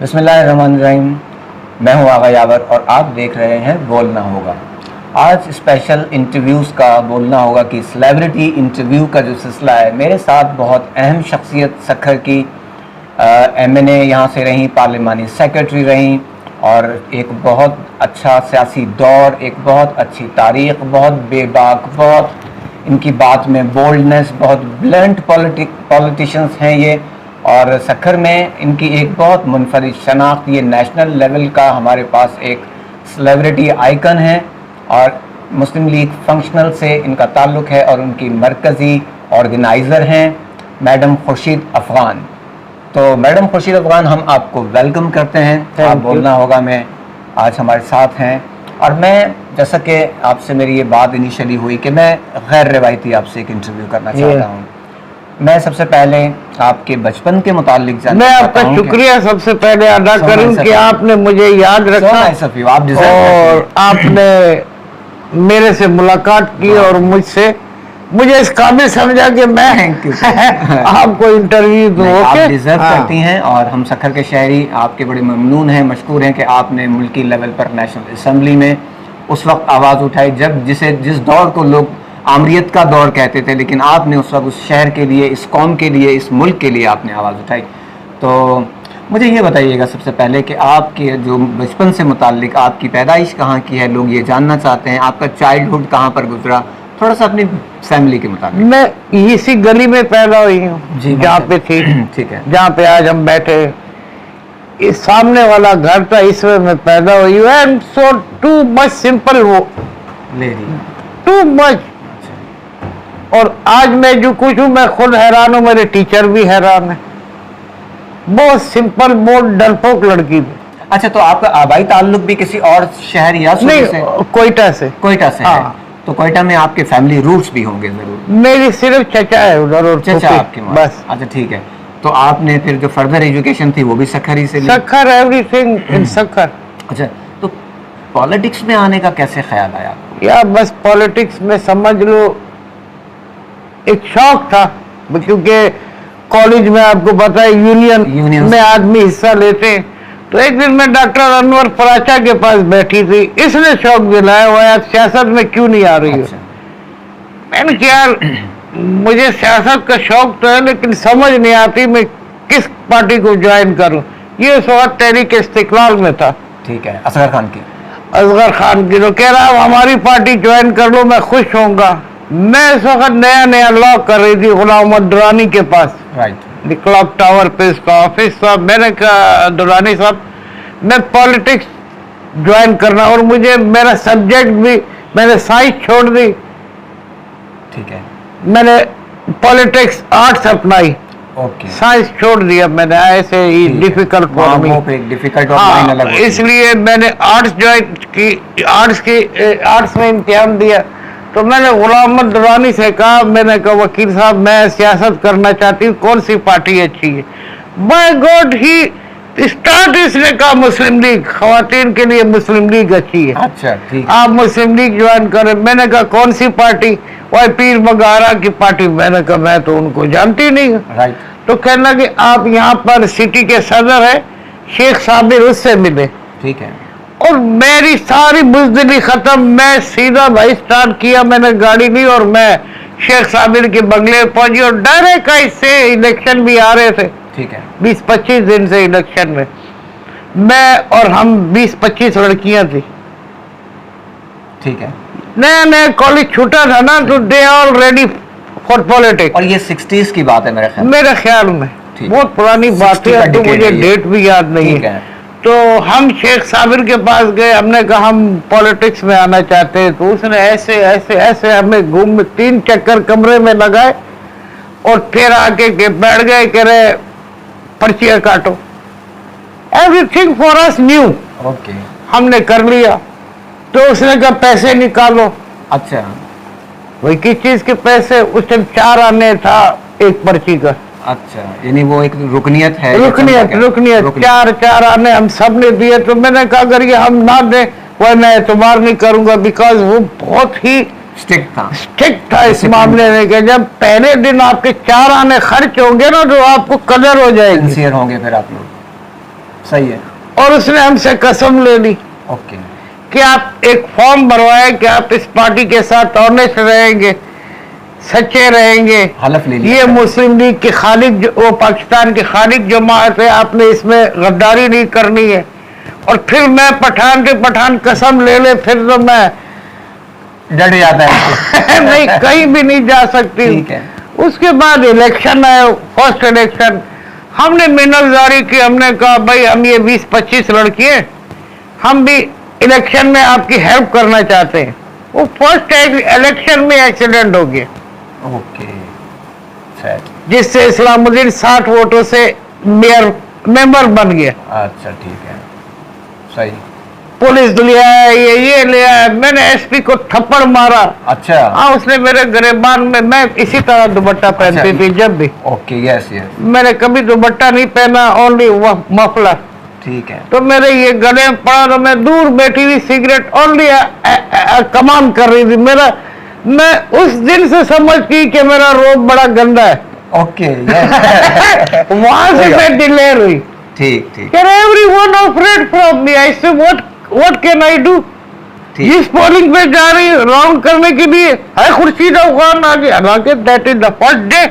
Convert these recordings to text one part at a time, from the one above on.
बिस्मिल्लाहिर्रहमानिर्रहीम। मैं हूँ आगा यावर और आप देख रहे हैं बोलना होगा। आज स्पेशल इंटरव्यूज़ का बोलना होगा कि सेलिब्रिटी इंटरव्यू का जो सिलसिला है, मेरे साथ बहुत अहम शख्सियत सखर की MNA यहाँ से रहीं, पार्लिमानी सेक्रेटरी रहीं और एक बहुत अच्छा सियासी दौर, एक बहुत अच्छी तारीख़, बहुत बेबाक, बहुत इनकी बात में बोल्डनेस, बहुत ब्लंट पॉलिटिशियंस हैं ये। और सखर में इनकी एक बहुत मुनफरिद शनाख्त, ये नेशनल लेवल का हमारे पास एक सेलिब्रिटी आइकन है और मुस्लिम लीग फंक्शनल से इनका ताल्लुक़ है और उनकी मरकज़ी ऑर्गेनाइज़र हैं मैडम खुर्शीद अफ़गान। तो मैडम खुर्शीद अफ़गान, हम आपको वेलकम करते हैं। आप बोलना होगा में आज हमारे साथ हैं और मैं जैसा कि आपसे मेरी ये बात इनिशियली हुई कि मैं गैर रिवायती आपसे एक इंटरव्यू करना चाहता हूँ। मैं सबसे पहले आपके बचपन के मुतालिक जानना मैं चाहता हूँ। आपका शुक्रिया सबसे पहले अदा करूं कि आपने मुझे याद रखा आप और आपने मेरे से मुलाकात की और मुझे इस काबिल समझा कि मैं आपको इंटरव्यू दूं। आप डिजर्व करती हैं और हम सखर के शहरी आपके बड़े ममनून हैं, मशकूर हैं कि आपने मुल्की लेवल पर नेशनल असम्बली में उस वक्त आवाज़ उठाई जब जिस दौर को लोग आमरीत का दौर कहते थे, लेकिन आपने उस वक्त उस शहर के लिए, इस कौम के लिए, इस मुल्क के लिए आपने आवाज़ उठाई। तो मुझे ये बताइएगा सबसे पहले कि आपके जो बचपन से मुताल्लिक आपकी पैदाइश कहाँ की है, लोग ये जानना चाहते हैं। आपका चाइल्डहुड कहाँ पर गुजरा, थोड़ा सा अपनी फैमिली के मुताबिक। मैं इसी गली में पैदा हुई हूँ जहाँ पे थी, ठीक है, जहाँ पे आज हम बैठे। इस सामने वाला घर था, इसमें मैं पैदा हुई हूँ। And so too much simple, वो टू मच। और आज मैं जो कुछ हूँ मैं खुद हैरान हूँ, मेरे टीचर भी हैरान है। बहुत सिंपल, बहुत डरपोक लड़की भी। अच्छा, तो आपका आबाई ताल्लुक भी किसी और शहर या नहीं से? कोयटा से। कोयटा से हाँ। है। तो कोयटा में आपके फैमिली रूट्स भी होंगे जरूर? मेरी सिर्फ चचा है उधर और चचा आपके बस। अच्छा, ठीक है। तो आपने फिर जो फर्दर एजुकेशन थी वो भी सखर ही से ली? Sukkur, everything in Sukkur. अच्छा, तो पॉलिटिक्स में आने का कैसे ख्याल आया? या बस पॉलिटिक्स में समझ लो एक शौक था, क्योंकि कॉलेज में आपको पता है यूनियन में आदमी हिस्सा लेते हैं। तो एक दिन मैं डॉक्टर अनवर फराचा के पास बैठी थी, इसने शौक दिलाया हुआ यार सियासत में क्यों नहीं आ रही अच्छा। है। मैंने कहा यार मुझे सियासत का शौक तो है, लेकिन समझ नहीं आती मैं किस पार्टी को ज्वाइन करूं। ये उस वक्त तहरीक इस्तिकलाल में था। ठीक है, असगर खान की। असगर खान की। तो कह रहा हमारी पार्टी ज्वाइन कर लो, मैं खुश होऊंगा। मैं इस वक्त नया लॉ कर रही थी गुलाम मोहम्मद दुरानी के पास, राइट, क्लॉक टावर पे इसका ऑफिस था। मैंने कहा दुरानी साहब मैं पॉलिटिक्स ज्वाइन करना, और मुझे मेरा सब्जेक्ट भी, मैंने साइंस छोड़ दी, ठीक है, मैंने पॉलिटिक्स आर्ट्स अपनाई, ओके, साइंस छोड़ दिया मैंने। ऐसे ही डिफिकल्ट फॉर मी, डिफिकल्ट। इसलिए मैंने आर्ट्स ज्वाइन की, आर्ट्स में इम्तिहान दिया। तो मैंने गुलाम मोहम्मद दुरानी से कहा, मैंने कहा वकील साहब मैं सियासत करना चाहती हूँ, कौन सी पार्टी अच्छी है? माय गॉड, ही स्टार्ट इसने कहा मुस्लिम लीग, खवातीन के लिए मुस्लिम लीग अच्छी है। अच्छा, ठीक, आप मुस्लिम लीग ज्वाइन करें। मैंने कहा कौन सी पार्टी? वह पीर मगारा की पार्टी। मैंने कहा मैं तो उनको जानती नहीं हूँ। राइट। तो कहना कि आप यहाँ पर सिटी के सदर है शेख साबिर, उससे मिले। ठीक है। और मेरी सारी बुज़दिली खत्म, मैं सीधा भाई स्टार्ट किया, मैंने गाड़ी ली और मैं शेख साबिर के बंगले पहुंची। और डायरेक्ट इससे इलेक्शन भी आ रहे थे, ठीक है, 20-25 दिन से इलेक्शन में मैं और हम 20-25 लड़कियां थी। ठीक है। नया कॉलेज छूटा था ना, तो they all ready for politics. और ये 60s की बात है मेरे ख्याल में, बहुत पुरानी बात है, तो मुझे डेट भी याद नहीं है। तो हम शेख साबिर के पास गए, हमने कहा हम पॉलिटिक्स में आना चाहते हैं। तो उसने ऐसे हमें घूम 3 चक्कर कमरे में लगाए और फिर आके के बैठ गए, कह रहे पर्चियां काटो। Everything for us new. Okay, हमने कर लिया। तो उसने कहा पैसे निकालो। अच्छा, वही किस चीज के पैसे? उस टाइम 4 आने था एक पर्ची का। अच्छा, यानी वो एक रुकनियत है। रुकनियत 4 आने हम सब ने दिए। तो मैंने कहा अगर ये हम ना दें वह मैं एतबार नहीं करूंगा, बिकॉज वो बहुत ही स्ट्रिक्ट था इस मामले में कि जब पहले दिन आपके 4 आने खर्च होंगे ना तो आपको कदर हो जाएगी। सिंसियर होंगे फिर आप लोग, सही है। और उसने हमसे कसम ले ली ओके कि आप एक फॉर्म भरवाए कि आप इस पार्टी के साथ ऑनेस्ट रहेंगे, सच्चे रहेंगे। हलफ ले लिया। ये मुस्लिम लीग के खालिक वो पाकिस्तान की खालिक जमात है, आपने इसमें गद्दारी नहीं करनी है। और फिर मैं पठान के पठान कसम ले ले, फिर तो मैं डट जाता है। नहीं, कहीं भी नहीं जा सकती। ठीक है। उसके बाद इलेक्शन आया, फर्स्ट इलेक्शन, हमने मिनल जारी की। हमने कहा भाई हम ये 20-25 लड़की हैं, हम भी इलेक्शन में आपकी हेल्प करना चाहते हैं। वो फर्स्ट इलेक्शन में एक्सीडेंट हो गया। ओके जिससे इस्लामुद्दीन 60 वोटों से मेयर मेंबर बन गया। अच्छा ठीक है, सही। पुलिस ले आया, ये ले आया। मैंने एसपी को थप्पड़ मारा। अच्छा हाँ, उसने मेरे गिरबान में, मैं इसी तरह दुपट्टा पहनती थी जब भी। Okay yes yes. मैंने कभी दुपट्टा नहीं पहना, ओनली मफलर। ठीक है। तो मेरे ये गले में पड़ा, तो मैं दूर बैठी हुई सिगरेट ओनली कमान कर रही थी। मैं उस दिन से समझ गई कि मेरा रोब बड़ा गंदा है। ओके वहां से मैं डिलेयर हुई। ठीक ठीक। Everyone afraid from me. I say what can I do? जिस पोलिंग पे जा रही राउंड करने के लिए है खुर्शीद अफगान आगे, हालांकि that is the first day.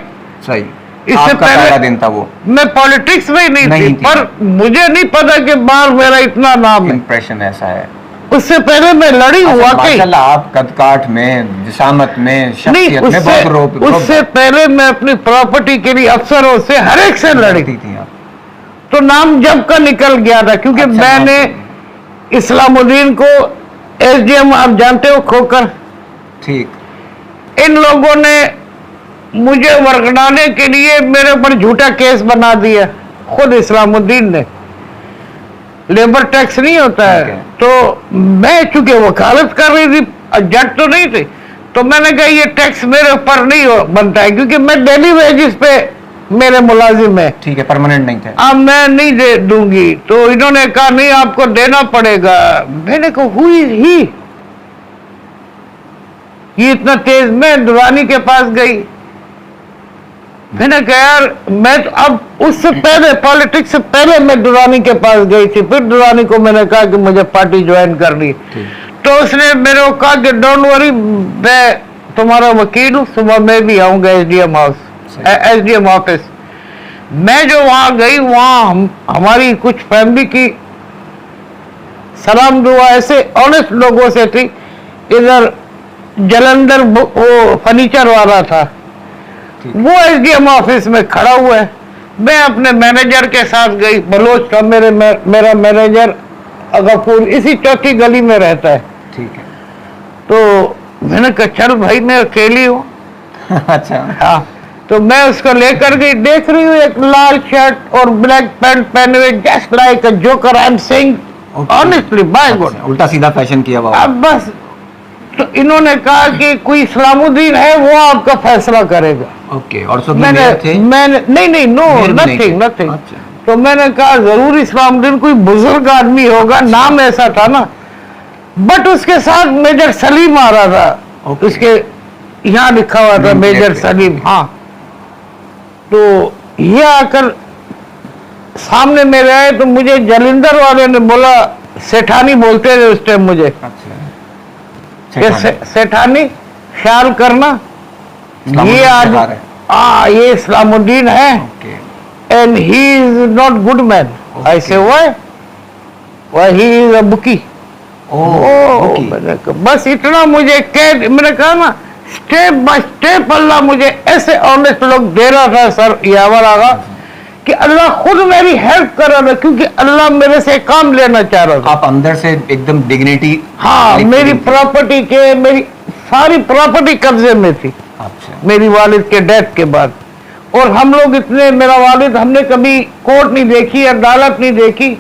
सही। इससे पहले दिन था वो। मैं पॉलिटिक्स में ही नहीं थी, पर मुझे नहीं पता कि बाहर मेरा इतना नाम है। इंप्रेशन ऐसा है। उससे पहले मैं लड़ी हुआ माशाल्लाह, आप कदकाठ में, जिसामत में, शख्सियत में बहुत उससे पहले मैं अपनी प्रॉपर्टी के लिए अफसरों से हर एक से लड़ी थी आप। तो नाम जब का निकल गया था, क्योंकि अच्छा, मैंने इस्लामुद्दीन को एसडीएम, आप जानते हो, खोकर, ठीक। इन लोगों ने मुझे वरगड़ाने के लिए मेरे ऊपर झूठा केस बना दिया। खुद इस्लामुद्दीन ने। लेबर टैक्स नहीं होता है, तो मैं चूंकि वकालत कर रही थी, जज तो नहीं थी, तो मैंने कहा ये टैक्स मेरे ऊपर नहीं बनता है, क्योंकि मैं डेली वेजिस पे मेरे मुलाजिम है। ठीक है, परमानेंट नहीं थे। अब मैं नहीं दे दूंगी, तो इन्होंने कहा नहीं आपको देना पड़ेगा। मैंने कहा हु इज ही? ये इतना तेज। मैं दुरानी के पास गई, मैंने कहा यार मैं तो, अब उससे पहले पॉलिटिक्स से पहले मैं दुरानी के पास गई थी। फिर दुरानी को मैंने कहा कि मुझे पार्टी ज्वाइन करनी, तो उसने मेरे को कहा कि डोंट वरी, मैं तुम्हारा वकील हूँ, सुबह मैं भी आऊंगा एसडीएम हाउस, एसडीएम ऑफिस। मैं जो वहां गई, वहां हमारी कुछ फैमिली की सलाम दुआ ऐसे ऑनेस्ट लोगों से थी। इधर जलंधर वो फर्नीचर वाला था, वो एसडीएम ऑफिस में खड़ा हुआ है। मैं अपने मैनेजर के साथ गई, बलोच का मेरा मैनेजर गफूर इसी चौथी गली में रहता है। ठीक है। तो मैंने कहा चल भाई मैं अकेली हूँ। अच्छा। हाँ, तो मैं उसको लेकर गई। देख रही हूँ एक लाल शर्ट और ब्लैक पैंट पहने हुए, just like a joker. I am saying honestly, by god. उल्टा सीधा फैशन किया हुआ। अब बस, तो इन्होंने कहा कि कोई इस्लामुद्दीन है, वो आपका फैसला करेगा। ओके। और सब मैंने नहीं नो नथिंग। अच्छा। तो मैंने कहा जरूर इस्लामुद्दीन कोई बुजुर्ग आदमी होगा। अच्छा। नाम ऐसा था ना, बट उसके साथ मेजर सलीम आ रहा था। उसके यहाँ लिखा हुआ था मेजर सलीम। हाँ, तो ये आकर सामने मेरे आए, तो मुझे जलिंदर वाले ने बोला, सेठानी बोलते थे उस टाइम मुझे। अच्छा। सेठानी ख्याल करना, ये आदमी ये इस्लामुद्दीन है, and he is not good man. I say why he is a bookie. बस इतना मुझे मैंने कहा ना, स्टेप बाय स्टेप अल्लाह मुझे ऐसे ऑनेस्ट लोग दे रहा था सर यावर आगा, कि अल्लाह खुद मेरी हेल्प कर रहा था, क्योंकि अल्लाह मेरे से काम लेना चाह रहा था। आप अंदर से एकदम डिग्निटी। हाँ, मेरी प्रॉपर्टी के, मेरी सारी प्रॉपर्टी कब्जे में थी। अच्छा। मेरी वालिद के डेथ के बाद। और हम लोग इतने, मेरा वालिद, हमने कभी कोर्ट नहीं देखी, अदालत नहीं देखी।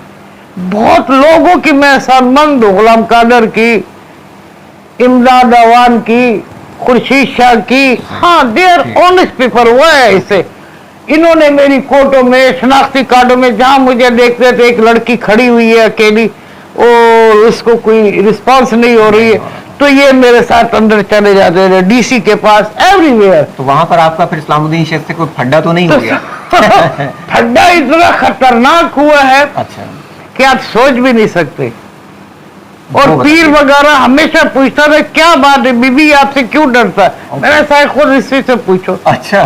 बहुत लोगों की मैं एहसानमंद हूँ, गुलाम कादर की, इमदाद अवान की, खुर्शीद शाह की। हाँ, देयर ऑनेस्ट पीपल हुआ है इसे। इन्होंने मेरी फोटो में, शनाख्ती कार्डों में, जहां मुझे देखते थे एक लड़की खड़ी हुई है अकेली और उसको कोई रिस्पांस नहीं हो रही है, तो ये मेरे साथ अंदर चले जाते थे डीसी के पास, एवरीवेयर। तो वहां पर आपका फिर इस्लामुद्दीन शेख से कोई फड्डा तो नहीं हो गया? फड्डा इतना खतरनाक हुआ है। अच्छा। कि आप सोच भी नहीं सकते। और पीर वगैरह हमेशा पूछता था क्या बात है बीबी आपसे क्यों डरता है। मैंने शायद खुद इसी से पूछो। अच्छा।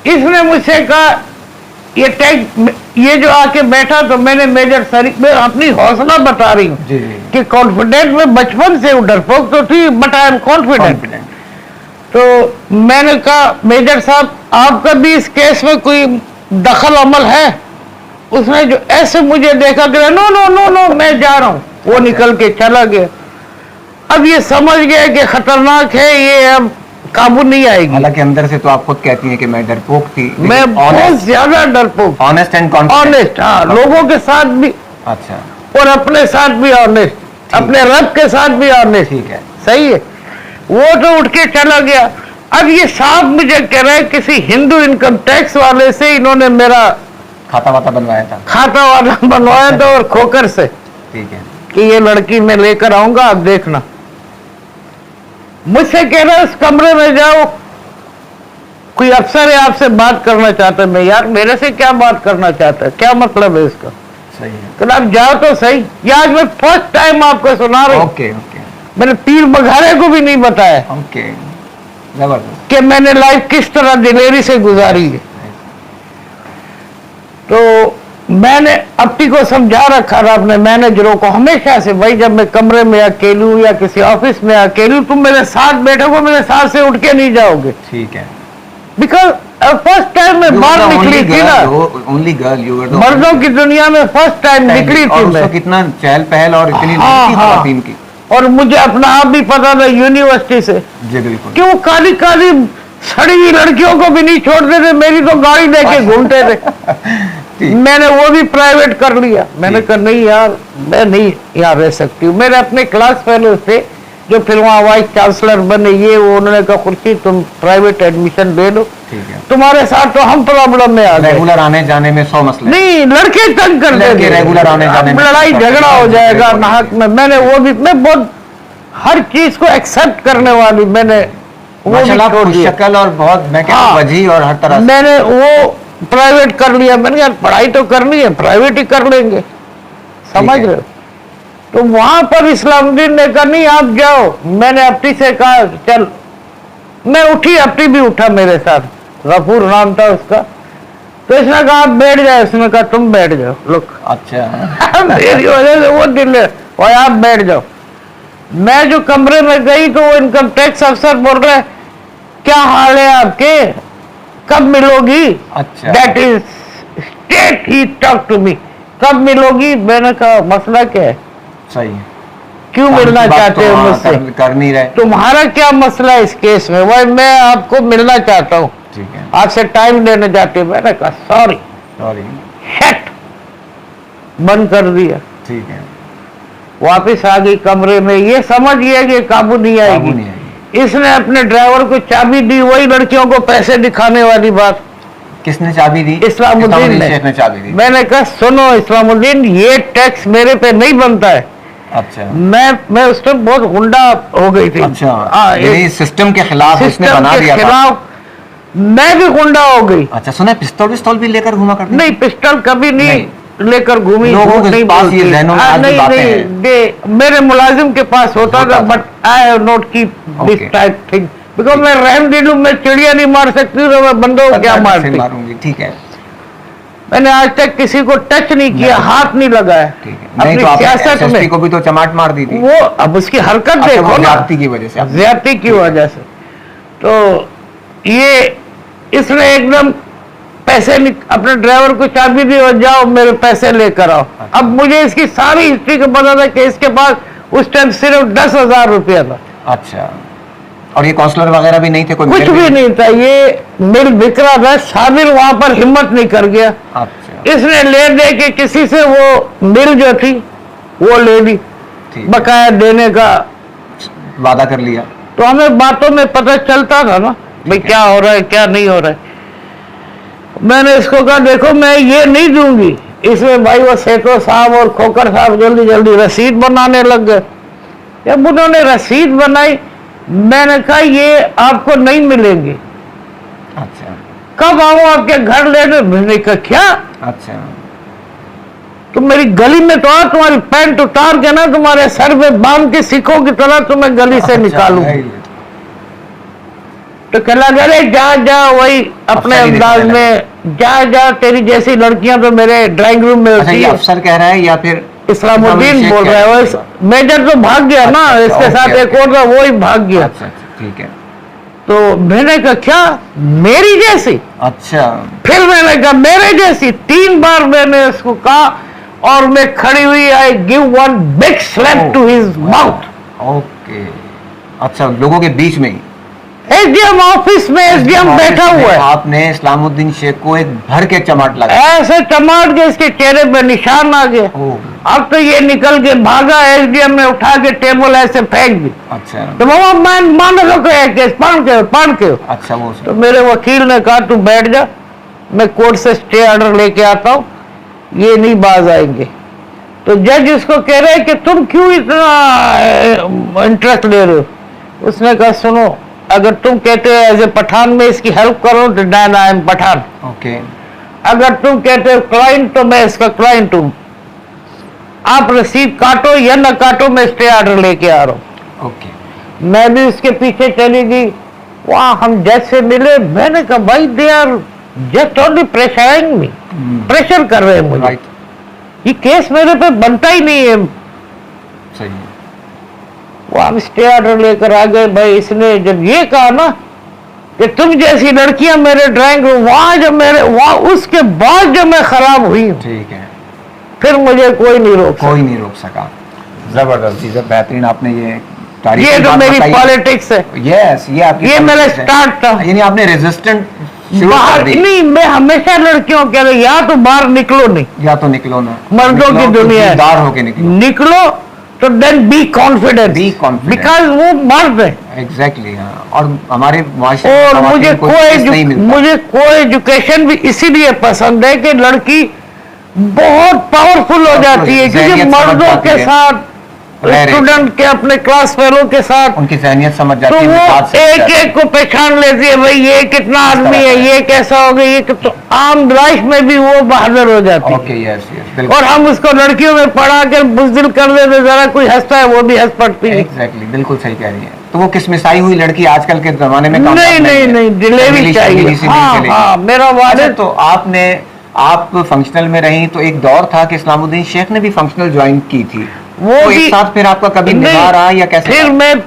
इसने मुझसे कहा ये जो आके बैठा तो मैंने मेजर शरीफ में अपनी हौसला बता रही हूँ कि कॉन्फिडेंट में बचपन से डरपोक तो थी बट आई एम कॉन्फिडेंट। तो मैंने कहा मेजर साहब आपका भी इस केस में कोई दखल अमल है। उसने जो ऐसे मुझे देखा कि नो नो नो नो मैं जा रहा हूँ, वो निकल के चला गया। अब ये समझ गया कि खतरनाक है, ये अब काबू नहीं आएगी। हालांकि अंदर से तो आप खुद कहती हैं कि मैं डरपोक थी। मैं बहुत ज्यादा डरपोक, ऑनेस्ट एंड कॉन्फिडेंट। ऑनेस्ट, हाँ, लोगों के साथ भी अच्छा, और अपने साथ भी ऑनेस्ट, अपने रब के साथ भी ऑनेस्ट। ठीक है, सही है। वो तो उठ के चला गया। अब ये साहब मुझे कह रहे हैं किसी हिंदू इनकम टैक्स वाले से इन्होंने मेरा खाता वाता बनवाया था। खाता वाला बनवाया था और खोकर से, ठीक है, कि ये लड़की मैं लेकर आऊंगा आप देखना। मुझसे कह रहे उस कमरे में जाओ, कोई अफसर है आपसे बात करना चाहता है। मैं यार मेरे से क्या बात करना चाहता है, क्या मतलब है इसका। सही है, तो आप जाओ तो सही। ये आज मैं फर्स्ट टाइम आपको सुना रहा हूं। ओके ओके, मैंने पीर बघारे को भी नहीं बताया ओके, जबरदस्त कि मैंने लाइफ किस तरह दिलेरी से गुजारी है। तो मैंने अपनी को समझा रखा था अपने मैनेजरों को हमेशा से, भाई जब मैं कमरे में अकेली हूँ या किसी ऑफिस में अकेली हूँ तुम मेरे साथ बैठोगे, मेरे साथ से उठ के नहीं जाओगे। ठीक है, बिकॉज फर्स्ट टाइम मैं बाहर निकली थी ना, ओनली गर्ल यू वर, मर्दों की दुनिया में फर्स्ट टाइम निकली थी मैं। कितना चहल पहल और इतनी खवातीन की, और मुझे अपना आप भी पता था यूनिवर्सिटी से। जी बिल्कुल, कि वो काली काली सड़ी हुई लड़कियों को भी नहीं छोड़ते थे, मेरी तो गाड़ी लेके घूमते थे। मैंने वो भी प्राइवेट कर लिया। मैंने कहा नहीं यार मैं नहीं यहाँ रह सकती हूँ। मेरे अपने क्लास फेलो थे जो फिर वहाँ वाइस चांसलर बने, ये वो, उन्होंने कहा खुर्शीद तुम प्राइवेट एडमिशन ले लो, ठीक है, तुम्हारे साथ तो हम प्रॉब्लम में आ गए। रेगुलर आने जाने में 100 मसले नहीं, लड़के तंग कर देंगे, रेगुलर आने जाने में लड़ाई झगड़ा हो जाएगा नाहक में। मैंने वो भी, मैं बहुत हर चीज को एक्सेप्ट करने वाली, मैंने वो भी छोड़ दिया। शक्ल और बहुत मैं क्या वजी और हर तरह मैंने वो प्राइवेट कर लिया। मैंने यार पढ़ाई तो करनी है, प्राइवेट ही कर लेंगे, समझ रहे हो। तो वहां पर इस्लामुद्दीन ने कहा नहीं आप जाओ। मैंने अपनी से कहा चल, मैं उठी, अपनी भी उठा मेरे साथ, गफूर नाम था उसका। तो इसने कहा आप बैठ जाए, उसने कहा तुम बैठ जाओ। लोग अच्छा मेरी वजह से वो दिल और आप बैठ जाओ। मैं जो कमरे में गई तो वो इनकम टैक्स अफसर बोल रहे क्या हाल है आपके, कब मिलोगी। अच्छा, that is state he talk to me, कब मिलोगी। मैंने कहा मसला क्या है, सही है, क्यों मिलना चाहते हो मुझसे, कर नहीं रहे, तुम्हारा क्या मसला है इस केस में। वही मैं आपको मिलना चाहता हूँ, ठीक है, आपसे टाइम लेने जाते। मैंने कहा सॉरी सॉरी, हेट बंद कर दिया। ठीक है, वापिस आ गई कमरे में। ये समझ गया कि काबू नहीं आएगी। इसने अपने ड्राइवर को चाबी दी, वही लड़कियों को पैसे दिखाने वाली बात। किसने चाबी दी? इस्लामुद्दीन ने चाबी दी। मैंने कहा सुनो इस्लामुद्दीन, ये टैक्स मेरे पे नहीं बनता है। अच्छा, मैं उस टाइम बहुत गुंडा हो गई थी। अच्छा, ये सिस्टम के खिलाफ उसने बना दिया था। मैं भी गुंडा हो गई। अच्छा, सुना पिस्तौल भी लेकर घुमा करती? नहीं, पिस्टल कभी नहीं लेकर घूमी। लोगों के पास ये नहीं, मेरे मुलाजिम के पास होता था, but I have not keep this type thing because मैं रहम दिलू, मैं चिड़िया नहीं मार सकती तो मैं बंदों को क्या मारूंगी। ठीक है, मैंने आज तक किसी को टच नहीं किया, हाथ नहीं लगाया। नहीं तो सियासत में को भी तो चमाट मार दी थी। वो अब उसकी हरकत देखो ना, की वजह से, ज्यादती की वजह से। तो ये इसने एकदम पैसे अपने ड्राइवर को चाबी दी और जाओ मेरे पैसे लेकर आओ। अब मुझे इसकी सारी हिस्ट्री को पता था कि इसके पास उस टाइम सिर्फ 10,000 रुपया था। अच्छा, और ये काउंसलर वगैरह भी नहीं थे? कोई कुछ भी नहीं था, ये मिल बिक रहा था। साबिर वहां पर हिम्मत नहीं कर गया। अच्छा, इसने ले दे के किसी से वो मिल जो थी वो ले ली, बकाया देने का वादा कर लिया। तो हमें बातों में पता चलता था ना भाई क्या हो रहा है क्या नहीं हो रहा है। मैंने इसको कहा देखो मैं ये नहीं दूंगी। इसमें भाई वो सेठो साहब और खोकर साहब जल्दी जल्दी रसीद बनाने लग गए। जब उन्होंने रसीद बनाई मैंने कहा ये आपको नहीं मिलेंगे। अच्छा, कब आऊं आपके घर लेने? मैंने कहा क्या? अच्छा, तुम मेरी गली में तो आओ, तुम्हारी पैंट उतार के ना तुम्हारे सर पे बांध के सिखों की तरह तुम्हें गली से निकालूं। तो कहला अरे जा जा वही अपने अंदाज में जा जा, तेरी जैसी लड़कियां तो मेरे ड्राइंग रूम में होती है। अफसर कह रहा है या फिर इस्लामुद्दीन बोल रहा है, वो मेजर तो भाग गया ना, इसके साथ एक और था वो ही भाग गया। अच्छा ठीक है। तो मैंने कहा क्या मेरी जैसी? अच्छा। फिर मैंने कहा मेरे जैसी, 3 बार मैंने उसको कहा और मैं खड़ी हुई, I give one big slap to his mouth. Okay, अच्छा, लोगों के बीच में ही एसडीएम ऑफिस में एसडीएम बैठा हुआ है, आपने इस्लामुद्दीन शेख को एक भर के चमाट लगाया, ऐसे चमाट के इसके चेहरे पे निशान आ गया। अब तो ये निकल के भागा, एसडीएम ने उठा के टेबल ऐसे फेंक दी। अच्छा। तो मामा मैं मान लो केस पढ़ के। अच्छा, वो तो मेरे वकील ने कहा तू बैठ जा, मैं कोर्ट से स्टे ऑर्डर लेके आता हूँ, ये नहीं बाज आएंगे। तो जज उसको कह रहे कि तुम क्यों इतना इंटरेस्ट ले रहे हो? उसने कहा सुनो, अगर तुम कहते हो एज ए पठान में इसकी हेल्प करो तो then I am Pathan. Okay. अगर तुम कहते हो क्लाइंट तो मैं इसका क्लाइंट हूं, आप रसीद काटो या न काटो, मैं स्टे ऑर्डर लेके आ रहा हूं। ओके। मैं भी उसके पीछे चली गई, वहां हम जज से मिले। मैंने कहा भाई they are just only pressurising me, pressure कर रहे हैं मुझे, ये केस मेरे पे बनता ही नहीं है। सही है। वो हम स्टे ऑर्डर लेकर आ गए। भाई इसने जब ये कहा ना कि तुम जैसी लड़कियां मेरे ड्राइंग रूम, वहां उसके बाद जब मैं खराब हुई, ठीक है, फिर मुझे कोई नहीं रोक सका। जबरदस्त चीज है, बेहतरीन आपने ये तो मेरी पॉलिटिक्स है। यस, ये मेरा स्टार्ट था, यानी आपने रेजिस्टेंट बाहर नहीं, मैं हमेशा लड़कियों कह रही या तो बाहर निकलो नहीं, या तो निकलो ना, मर्दों की दुनिया दार होके निकलो तो देन बी कॉन्फिडेंट, बिकॉज वो मर्द है। एग्जैक्टली, हाँ। और हमारे और मुझे कोई एजुकेशन भी इसीलिए पसंद है कि लड़की बहुत पावरफुल हो जाती है, क्योंकि मर्दों के साथ, स्टूडेंट के अपने क्लास फेलो के साथ उनकी जहनियत समझ जाती है, तो वो एक एक को पहचान लेती है, भाई ये कितना आदमी है, ये कैसा हो गया, ये तो आम लाइफ में भी वो बहादुर हो जाती है। ओके, यस, और हम उसको लड़कियों में पढ़ा कर बुज़दिल कर देते, जरा कोई हंसता है वो भी हंस पड़ती है। एग्जैक्टली, बिल्कुल सही कह रही है। तो वो किसमिसाई हुई लड़की आजकल के जमाने में नहीं डिलीवरी चाहिए। हाँ, मेरा वालिद। तो आप फंक्शनल में रही, तो एक दौर था कि इस्लामुद्दीन शेख ने भी फंक्शनल ज्वाइन की थी, वो तो एक साथ फिर आपका कभी निभा रहा या कैसे? फिर मैं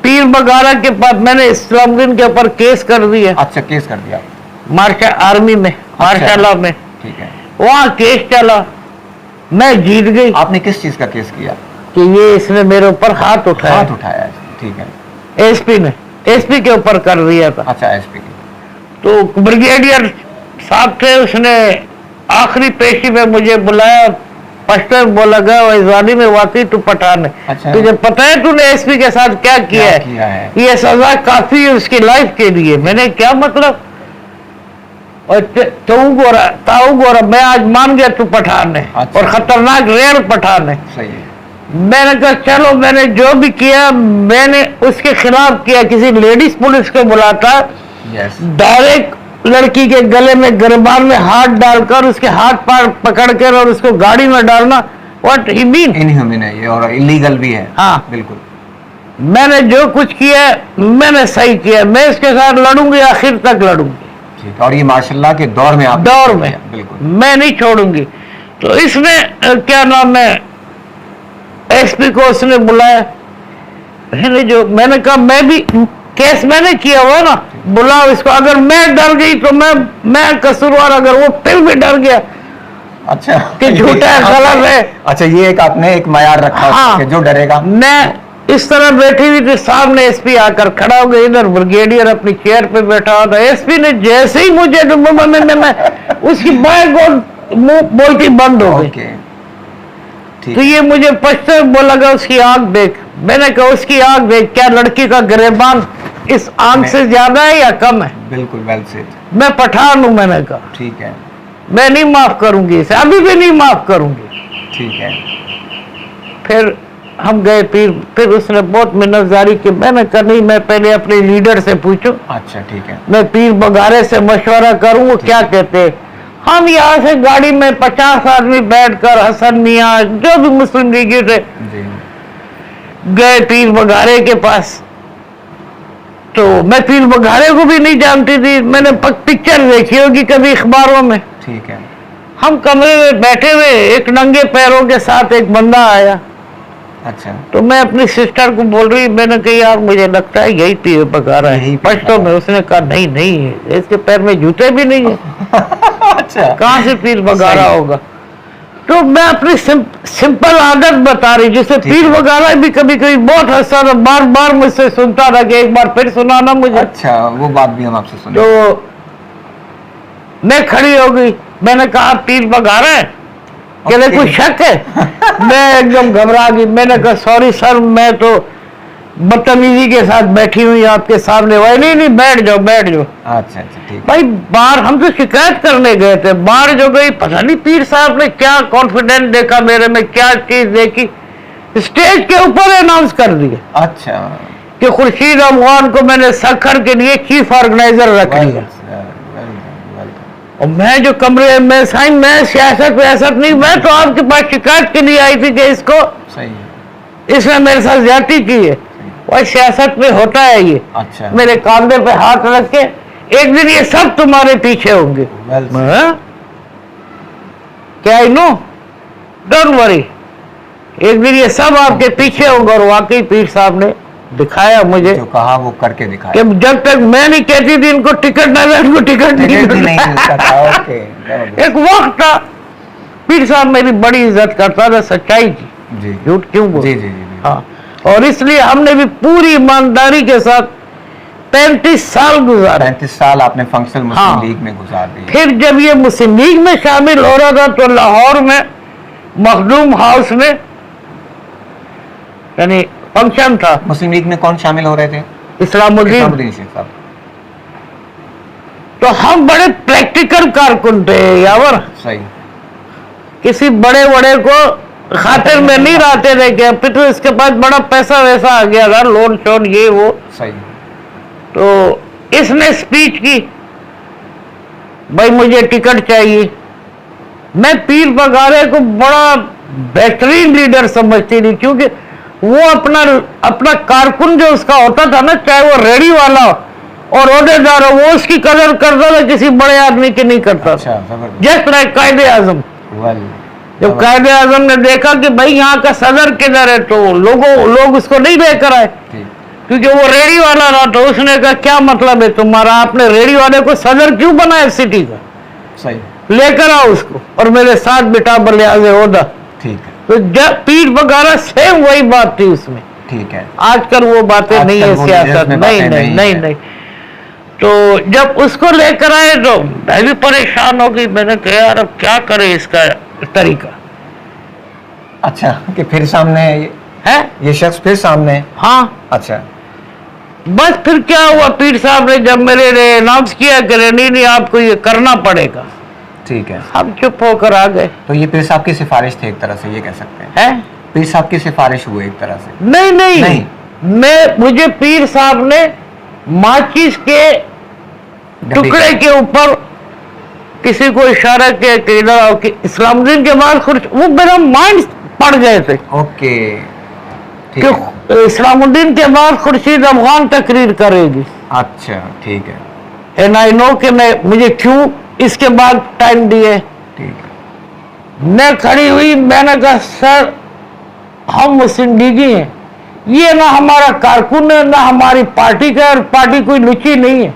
पीर बगारा के पास मैंने इस्लामुद्दीन के ऊपर केस कर दिया। अच्छा, केस कर दिया मार्शल आर्मी में, मार्शल लॉ में, ठीक है। वहाँ केस चला, मैं जीत गई। आपने किस चीज का केस किया? कि ये इसने मेरे ऊपर हाथ उठाया, ठीक है। एसपी ने, एसपी के ऊपर कर दिया था। अच्छा, एसपी के। तो ब्रिगेडियर साहब थे, उसने आखिरी पेशी में मुझे बुलाया, पस्टर बोला गया वैजानी में वाकई तू पठान है। अच्छा। तुझे पता है तूने एसपी के साथ क्या किया है? ये सजा काफी है उसकी लाइफ के लिए। मैंने क्या मतलब? और ताऊ गोरा मैं आज मान गया तू पठान है। अच्छा। और खतरनाक रेयर पठान है। सही है। मैंने कहा चलो, मैंने जो भी किया मैंने उसके खिलाफ किया। किसी लेडीज पुलिस को बुलाता, डायरेक्ट लड़की के गले में गिरबान में हाथ डालकर उसके हाथ पार पकड़कर और उसको गाड़ी में डालना, व्हाट ही मीन, इनह्यूमन है ये और इलीगल भी है। हाँ बिल्कुल। मैंने जो कुछ किया मैंने सही किया, मैं इसके साथ लड़ूंगी, आखिर तक लड़ूंगी। ठीक। और ये माशाल्लाह के दौर में बिल्कुल मैं नहीं छोड़ूंगी। तो इसने क्या नाम है, एसपी को उसने बुलाया, मैंने कहा मैं भी केस मैंने किया हुआ ना, बुलाओ इसको। अगर मैं डर गई तो मैं कसूरवार, अगर वो फिर भी डर गया, अच्छा, कि झूठा है, गलत है। अच्छा, ये एक आपने एक मयार रखा। हाँ, कि जो डरेगा। मैं इस तरह बैठी हुई थी, सामने एसपी आकर खड़ा हो गया, इधर ब्रिगेडियर अपनी चेयर पे बैठा हुआ था। एसपी ने जैसे ही मुझे मैं उसकी बाएं मुंह बोलती बंद हो गई। तो ये मुझे पश्चिम बोला गया उसकी आंख देख। मैंने कहा उसकी आंख देख, क्या लड़की का गिरेबान इस आंख से ज्यादा है या कम है? बिल्कुल, वेल सेड। मैं पठान हूं, मैंने कहा ठीक है, मैं नहीं माफ करूंगी इसे, अभी भी नहीं माफ करूंगी। ठीक है। फिर हम गए पीर, फिर उसने बहुत मिन्नतजारी की। मैंने कहा नहीं, मैं पहले अपने लीडर से पूछूं। अच्छा, ठीक है। मैं पीर बगारे से मशवरा करूं वो क्या कहते हैं। हम यहाँ से गाड़ी में 50 आदमी बैठकर हसन मियाँ जो भी मुस्लिम लीगी थे गए पीर बघारे के पास। तो मैं पीर बघारे को भी नहीं जानती थी, मैंने पिक्चर देखी होगी कभी अखबारों में। ठीक है। हम कमरे में बैठे हुए, एक नंगे पैरों के साथ एक बंदा आया। अच्छा। तो मैं अपनी सिस्टर को बोल रही, मैंने कहा यार मुझे लगता है यही पीर बघारा है पश्तो में। उसने कहा नहीं नहीं, इसके पैर में जूते भी नहीं है। अच्छा, कहाँ से पीर बघारा होगा? तो मैं अपनी सिंपल आदत बता रही, जिसे पीर बघारा भी कभी कभी बहुत हंसा था, बार बार मुझसे सुनता था कि एक बार फिर सुनाना मुझे। अच्छा, वो बात भी हम आपसे सुने। तो मैं खड़ी हो गई, मैंने कहा पीर बघारा है, कहते कुछ शक है? मैं एकदम घबरा गई, मैंने कहा सॉरी सर, मैं तो बदतमीजी के साथ बैठी हुई आपके सामने। वही नहीं नहीं, बैठ जाओ बैठ जाओ। अच्छा अच्छा, ठीक। भाई बाहर हम तो शिकायत करने गए थे, बाहर जो गई पता नहीं पीर साहब ने क्या कॉन्फिडेंस देखा मेरे में, क्या चीज देखी, स्टेज के ऊपर अनाउंस कर दिया। अच्छा, कि खुर्शीद अफगान को मैंने सखर के लिए चीफ ऑर्गेनाइजर रख लिया। और मैं जो कमरे में साईं, मैं सियासत वयासत नहीं, मैं तो आपके पास शिकायत के लिए आई थी कि इसको सही इसने मेरे साथ ज्यादती की है। और सियासत में होता है ये। अच्छा। मेरे कांधे पे हाथ रख के, एक दिन ये सब तुम्हारे पीछे होंगे। क्या आई नो, डोंट वरी, एक दिन ये सब आपके पीछे होंगे। और वाकई पीर साहब ने दिखाया मुझे, जो कहा वो करके दिखाया। कि जब तक मैं नहीं कहती थी इनको टिकट ना दे, इनको टिकट नहीं मिलता था। ओके। एक वक्त था, पीर साहब मेरी बड़ी इज्जत करता था, सच्चाई की, झूठ क्यों बोल। जी जी जी। हाँ, और इसलिए हमने भी पूरी ईमानदारी के साथ 35 साल गुजारे। 35 साल आपने फंक्शनल मुस्लिम लीग में गुजार दिए। फिर जब ये मुस्लिम लीग में शामिल हो रहा था तो लाहौर में मखदूम हाउस में यानी फंक्शन था। मुस्लिम लीग में कौन शामिल हो रहे थे? इस्लामुद्दीन शेख साहब। तो हम बड़े प्रैक्टिकल कारकुन थे यावर। सही। किसी बड़े बड़े को खातिर में नहीं रहते थे कि फिर तो इसके पास बड़ा पैसा वैसा आ गया था, लोन शोन ये वो। सही। तो इसने स्पीच की, भाई मुझे टिकट चाहिए। मैं पीर बघारे को बड़ा बेहतरीन लीडर समझती थी, क्योंकि वो अपना कारकुन जो उसका होता था ना, चाहे वो रेडी वाला और ओहदेदार हो, वो उसकी कदर करता था, किसी बड़े आदमी की नहीं करता। जस्ट लाइक कायदे आजम। जब कायदे आजम ने देखा कि भाई यहाँ का सदर किधर है, तो लोग उसको नहीं लेकर आए, क्योंकि वो रेडी वाला रहा। तो उसने कहा क्या मतलब है तुम्हारा, आपने रेडी वाले को सदर क्यों बनाया सिटी का? सही। लेकर आओ उसको और मेरे साथ बिठा बलियाज ओहदा। ठीक है। तो जब पीर बघारा सेम वही बात थी उसमें। ठीक है। आजकल वो बातें नहीं है सियासत, नहीं। तो जब उसको लेकर आए तो मैं भी परेशान हो गई, मैंने कहा यार अब क्या करे इसका तरीका। अच्छा, कि फिर सामने है ये शख्स फिर सामने। हाँ। अच्छा, बस फिर क्या हुआ, पीर साहब ने जब मेरे लिए अनाउंस किया कि नहीं आपको ये करना पड़ेगा। ठीक है। हम चुप होकर आ गए। तो ये पीर साहब की सिफारिश थी एक तरह से, ये कह सकते हैं। पीर साहब की सिफारिश हुई एक तरह से? नहीं। मुझे पीर साहब ने माचिस के टुकड़े के ऊपर किसी को इशारा किया कि इधर आओ, कि इस्लामुद्दीन के बाद वो मेरा माइंड पड़ गए थे। ओके। इस्लामुद्दीन के बाद खुर्शीद अफगान तकरीर करेगी। अच्छा, ठीक है। एंड आई नो कि मुझे क्यों इसके बाद टाइम दिए। ठीक है। मैं खड़ी हुई, मैंने कहा सर हम मुस्लिम लीगी हैं, ये ना हमारा कारकुन है, ना हमारी पार्टी का, और पार्टी कोई लुची नहीं है,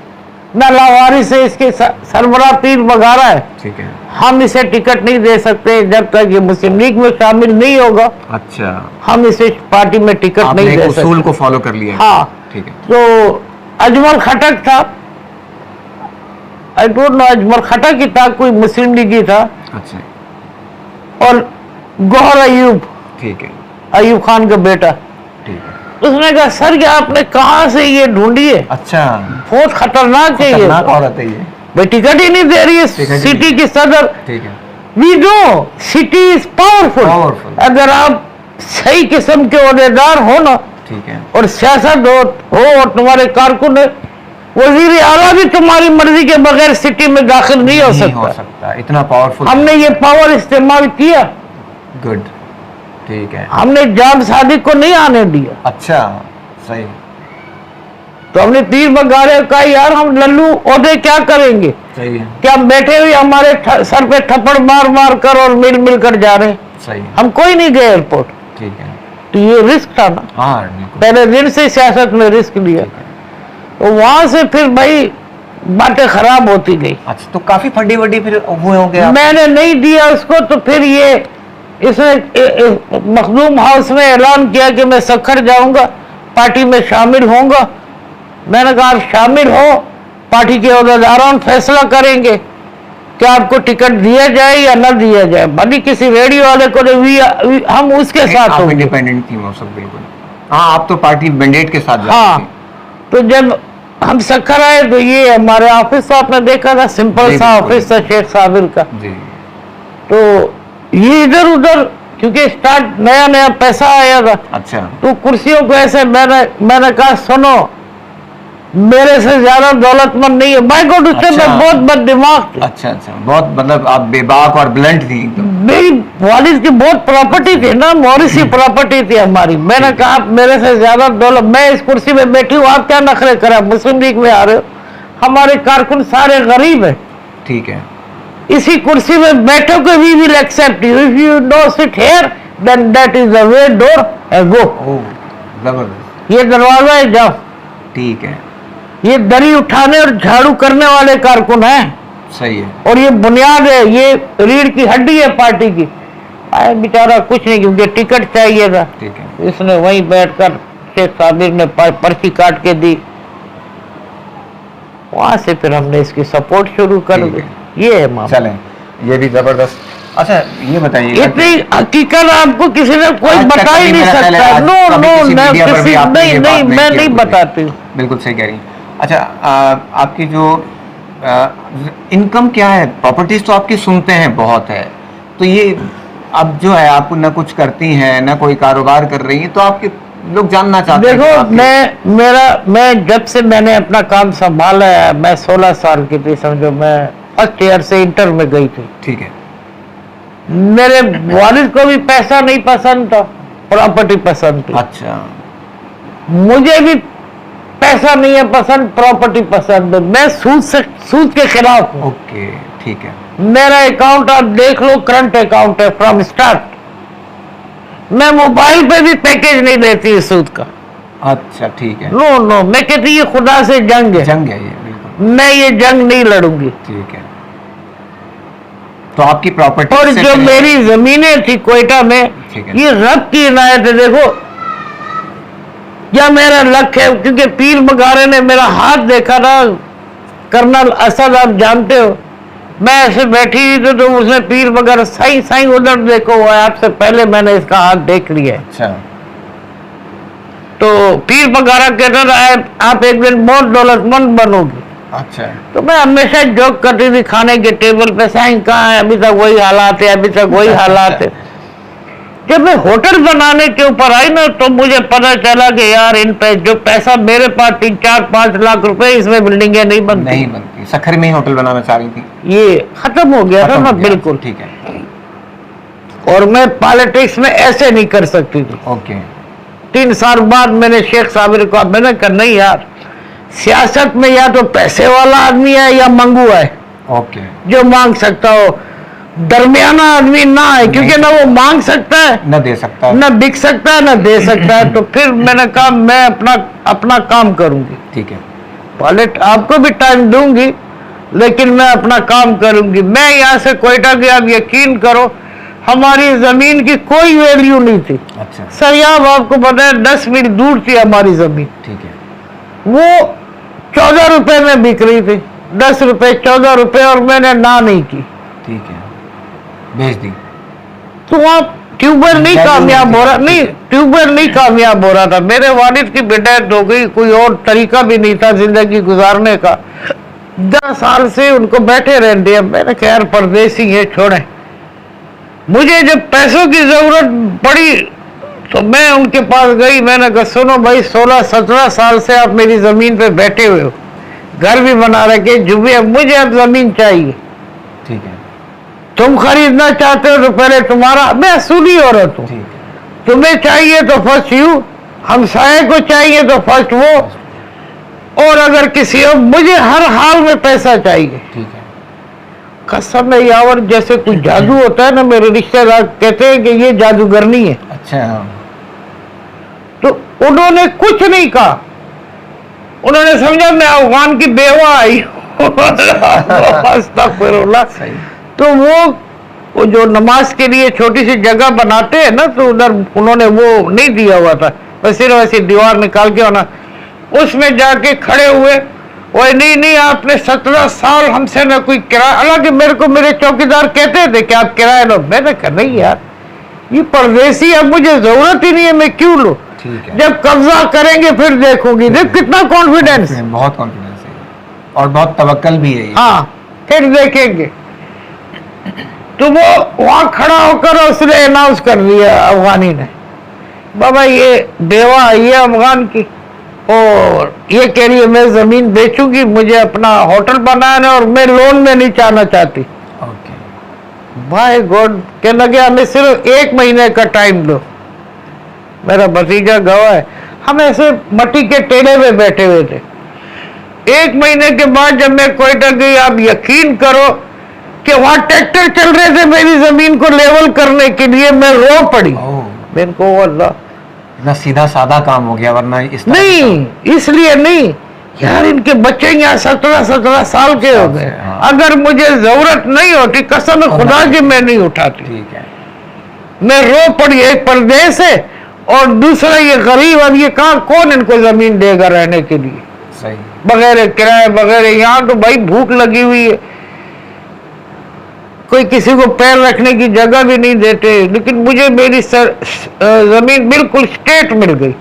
ना लावारिस है, इसके सरबराह पीर बघारा है। ठीक है। हम इसे टिकट नहीं दे सकते जब तक ये मुस्लिम लीग में शामिल नहीं होगा। अच्छा। हम इसे पार्टी में टिकट नहीं दे सकते। उसूल को फॉलो कर लिया। हाँ। ठीक है। तो अजमल खटक था, आई डोंट नो अजमल खटक ही था, कोई मुस्लिम लीगी था। अच्छा। और गौहर अयूब। ठीक है। अयूब खान का बेटा। ठीक है। उसने कहा सर ये आपने कहाँ से ये ढूंढी है? अच्छा। बहुत खतरनाक है ये औरत है ये, भाई टिकट ही नहीं दे रही है सिटी की सदर। ठीक है। We know city is powerful. अगर आप सही किस्म के ओहदेदार हो ना, ठीक है, और सियासत हो और तुम्हारे कारकुन है, वजीर आला भी तुम्हारी मर्जी के बगैर सिटी में दाखिल नहीं हो सकता। इतना पावरफुल हमने ये पावर इस्तेमाल किया। गुड, ठीक है। हमने जाम सादिक को नहीं आने दिया। अच्छा, सही। तो हमने तीर बगाड़े, कहा यार हम लल्लू ओहदे क्या करेंगे, सही है। क्या हम बैठे हुए हमारे सर पे थप्पड़ मार मार कर और मिल मिल कर जा रहे हैं। सही, हम कोई नहीं गए एयरपोर्ट। ठीक है। तो ये रिस्क था ना। हाँ, पहले दिन से सियासत में रिस्क लिया, तो वहां से फिर भाई बातें खराब होती गई। अच्छा, तो काफी फड्डी वड्डी फिर हुए होंगे आप? मैंने नहीं दिया उसको, तो फिर ये इसने मखदूम हाउस में ऐलान किया कि मैं सखर जाऊंगा, पार्टी में शामिल होऊंगा। मैंने कहा आप शामिल हो, पार्टी के अहदेदारों फैसला करेंगे कि आपको टिकट दिया जाए या न दिया जाए। भले किसी रेडियो वाले को हम उसके साथ हो, इंडिपेंडेंट थी वो सब, बिल्कुल। हाँ, आप तो पार्टी मैंडेट के साथ हाँ। तो जब हम सखर आए तो ये हमारे ऑफिस आपने देखा था, सिंपल सा ऑफिस था शेख साबिर का जी। तो ये इधर उधर, क्योंकि स्टार्ट नया नया पैसा आया था। अच्छा। तो कुर्सियों को ऐसे मैंने कहा सुनो, मेरे से ज्यादा दौलतमंद नहीं है। माय गॉड, उससे मैं बहुत बद दिमाग थी। अच्छा, बहुत, मतलब आप बेबाक और ब्लंट थी एकदम। मेरी वालिद की बहुत प्रॉपर्टी थी ना, मॉरिसी प्रॉपर्टी थी हमारी। मैंने कहा आप मेरे से ज्यादा दौलत, मैं इस कुर्सी में बैठी हूँ, आप क्या नखरे करा, मुस्लिम लीग में आ रहे हो, हमारे कारकुन सारे गरीब है। ठीक है। इसी कुर्सी में बैठो के we will accept you, if you no sit here then that is the way door and go. जबरदस्त। ये दरवाजा है, जाओ। ठीक है। ये दरी उठाने और झाड़ू करने वाले कारकुन हैं। सही है। और ये बुनियाद है, ये रीढ़ की हड्डी है पार्टी की। आए बेचारा कुछ नहीं, क्योंकि टिकट चाहिए था। ठीक है। इसने वहीं बैठकर शेख साबिर ने पर्ची काट के दी, वहां से फिर हमने इसकी सपोर्ट शुरू कर दी। ये है मामला। चलें, ये भी जबरदस्त। अच्छा, ये बताइए, इतनी हकीकत आपको किसी ने कोई बता ही नहीं सकता। नो नो, नहीं, मैं नहीं बताती हूँ। बिल्कुल सही कह रही हैं। अच्छा, आपकी जो इनकम क्या है? प्रॉपर्टीज तो आपकी सुनते हैं बहुत है, तो ये अब जो है आप न कुछ करती हैं न कोई कारोबार कर रही हैं, तो आपके लोग जानना चाहते हैं। देखो, मैं जब से मैंने अपना काम संभाला है, मैं 16 साल की थी समझो, मैं फर्स्ट ईयर से इंटर में गई थी। ठीक है। मेरे वालिद को भी पैसा नहीं पसंद था, प्रॉपर्टी पसंद थी। अच्छा। मुझे भी पैसा नहीं है पसंद, प्रॉपर्टी पसंद है। मैं सूद के खिलाफ हूँ। ओके, ठीक है। मेरा अकाउंट आप देख लो, करंट अकाउंट है फ्रॉम स्टार्ट। मैं मोबाइल पे भी पैकेज नहीं देती सूद का। अच्छा, ठीक है। नो नो, मैं कहती ये खुदा से जंग है। जंग है ये, बिल्कुल। मैं ये जंग नहीं लड़ूंगी। ठीक है। तो आपकी प्रॉपर्टी और जो मेरी जमीनें थी कोयटा में, ये रब की इनायत है। देखो, या मेरा लक है, क्योंकि पीर बगारे ने मेरा हाथ देखा ना, कर्नल असद आप जानते हो, मैं ऐसे बैठी तो उसने पीर बगारा साई साई उधर देखो, वो आपसे पहले मैंने इसका हाथ देख लिया। अच्छा। तो पीर बगारा कहता था आप एक दिन बहुत दौलतमंद बनोगे। अच्छा। तो मैं हमेशा जोक करती थी खाने के टेबल पे, साईं कहाँ है, अभी तक वही हालात है, अभी तक वही हालात है। जब मैं होटल बनाने के ऊपर आई ना, तो मुझे पता चला कि यार इन पे जो पैसा मेरे पास 3-4-5 लाख रुपए, इसमें बिल्डिंगें नहीं बनती। सखर में ही होटल बनाना चाह रही थी, ये खत्म हो गया था ना। बिल्कुल ठीक है। और मैं पॉलिटिक्स में ऐसे नहीं कर सकती थी। ओके। 3 साल बाद मैंने शेख साबिर को, मैंने कहा नहीं यार, सियासत में या तो पैसे वाला आदमी है या मंगू है। ओके। जो मांग सकता हो, दरमियाना आदमी ना है, क्योंकि ना वो मांग सकता है, न दे सकता है, न बिक सकता है, न दे सकता है। तो फिर मैंने कहा मैं अपना काम करूंगी। ठीक है। पॉलिट आपको भी टाइम दूंगी, लेकिन मैं अपना काम करूंगी। मैं यहाँ से कोयटा गया, आप यकीन करो हमारी जमीन की कोई वैल्यू नहीं थी। अच्छा। सरियाब आपको पता है 10 मील दूर थी हमारी जमीन। ठीक है। वो 14 रुपए में बिक रही थी, 10 रुपए 14 रुपए, और मैंने ना नहीं की। ठीक है, भेज दी। तो आप ट्यूबवेल नहीं कामयाब हो रहा, नहीं ट्यूबवेल नहीं कामयाब हो रहा था। मेरे वालिद की डेथ हो गई, कोई और तरीका भी नहीं था जिंदगी गुजारने का। 10 साल से उनको बैठे रहने दिया। मैंने कहा यार परदेसी है, छोड़े। मुझे जब पैसों की जरूरत पड़ी तो मैं उनके पास गई। मैंने कहा सुनो भाई, 16-17 साल से आप मेरी जमीन पे बैठे हुए हो, घर भी बना रखे, जो भी है, मुझे अब जमीन चाहिए। ठीक है। तुम खरीदना चाहते हो तो पहले तुम्हारा, मैं असूली औरत हूँ, तुम्हें चाहिए तो फर्स्ट यू, हमसाये को चाहिए तो फर्स्ट वो, और अगर किसी और, मुझे हर हाल में पैसा चाहिए। ठीक है। कसम है यावर, जैसे कुछ जादू होता है ना, मेरे रिश्तेदार कहते हैं कि ये जादूगरनी है। अच्छा। तो उन्होंने कुछ नहीं कहा, उन्होंने समझा मैं अफगान की बेवा आई हूं। अस्तगफिरुल्लाह। तो वो जो नमाज के लिए छोटी सी जगह बनाते हैं ना, तो उधर उन्होंने वो नहीं दिया हुआ था, बस सिर्फ ऐसी दीवार निकाल के होना, उसमें जाके खड़े हुए, वो नहीं आपने 17 साल हमसे ना कोई किराया, हालांकि मेरे को मेरे चौकीदार कहते थे कि आप किराया लो, मैंने कहा नहीं यार, ये परदेसी, अब मुझे जरूरत ही नहीं है, मैं क्यों लूं, जब कब्जा करेंगे फिर देखूंगी। देख कितना कॉन्फिडेंस, बहुत कॉन्फिडेंस है और बहुत तवक्कल भी है। हाँ, फिर देखेंगे। तो वो वहां खड़ा होकर उसने अनाउंस कर दिया अफगानी ने, बाबा ये बेवा आई है अफगान की, और ये कह रही है मैं जमीन बेचूंगी, मुझे अपना होटल बनाना है और मैं लोन में नहीं चाहना चाहती। ओके। भाई गॉड, कहने लगे हमें सिर्फ 1 महीने का टाइम दो। मेरा भतीजा गवाह है, हम ऐसे मट्टी के टेले में बैठे हुए थे। 1 महीने के बाद जब मैं कोयटा गई, आप यकीन करो कि वहां ट्रैक्टर चल रहे थे मेरी जमीन को लेवल करने के लिए, मैं रो पड़ी। मेरे को अल्लाह, इतना सीधा साधा काम हो गया, वरना इस नहीं, इसलिए नहीं यार, इनके बच्चे यहाँ 17 साल के हो गए। हाँ। अगर मुझे जरूरत नहीं होती, कसम खुदा की मैं नहीं उठाती। ठीक है। मैं रो पड़ी, एक परदेश है और दूसरा ये गरीब, अब ये कहाँ, कौन इनको जमीन देगा रहने के लिए, सही, बगैर किराए, बगैर, यहाँ तो भाई भूख लगी हुई है, कोई किसी को पैर रखने की जगह भी नहीं देते। लेकिन मुझे मेरी जमीन बिल्कुल स्टेट मिल गई।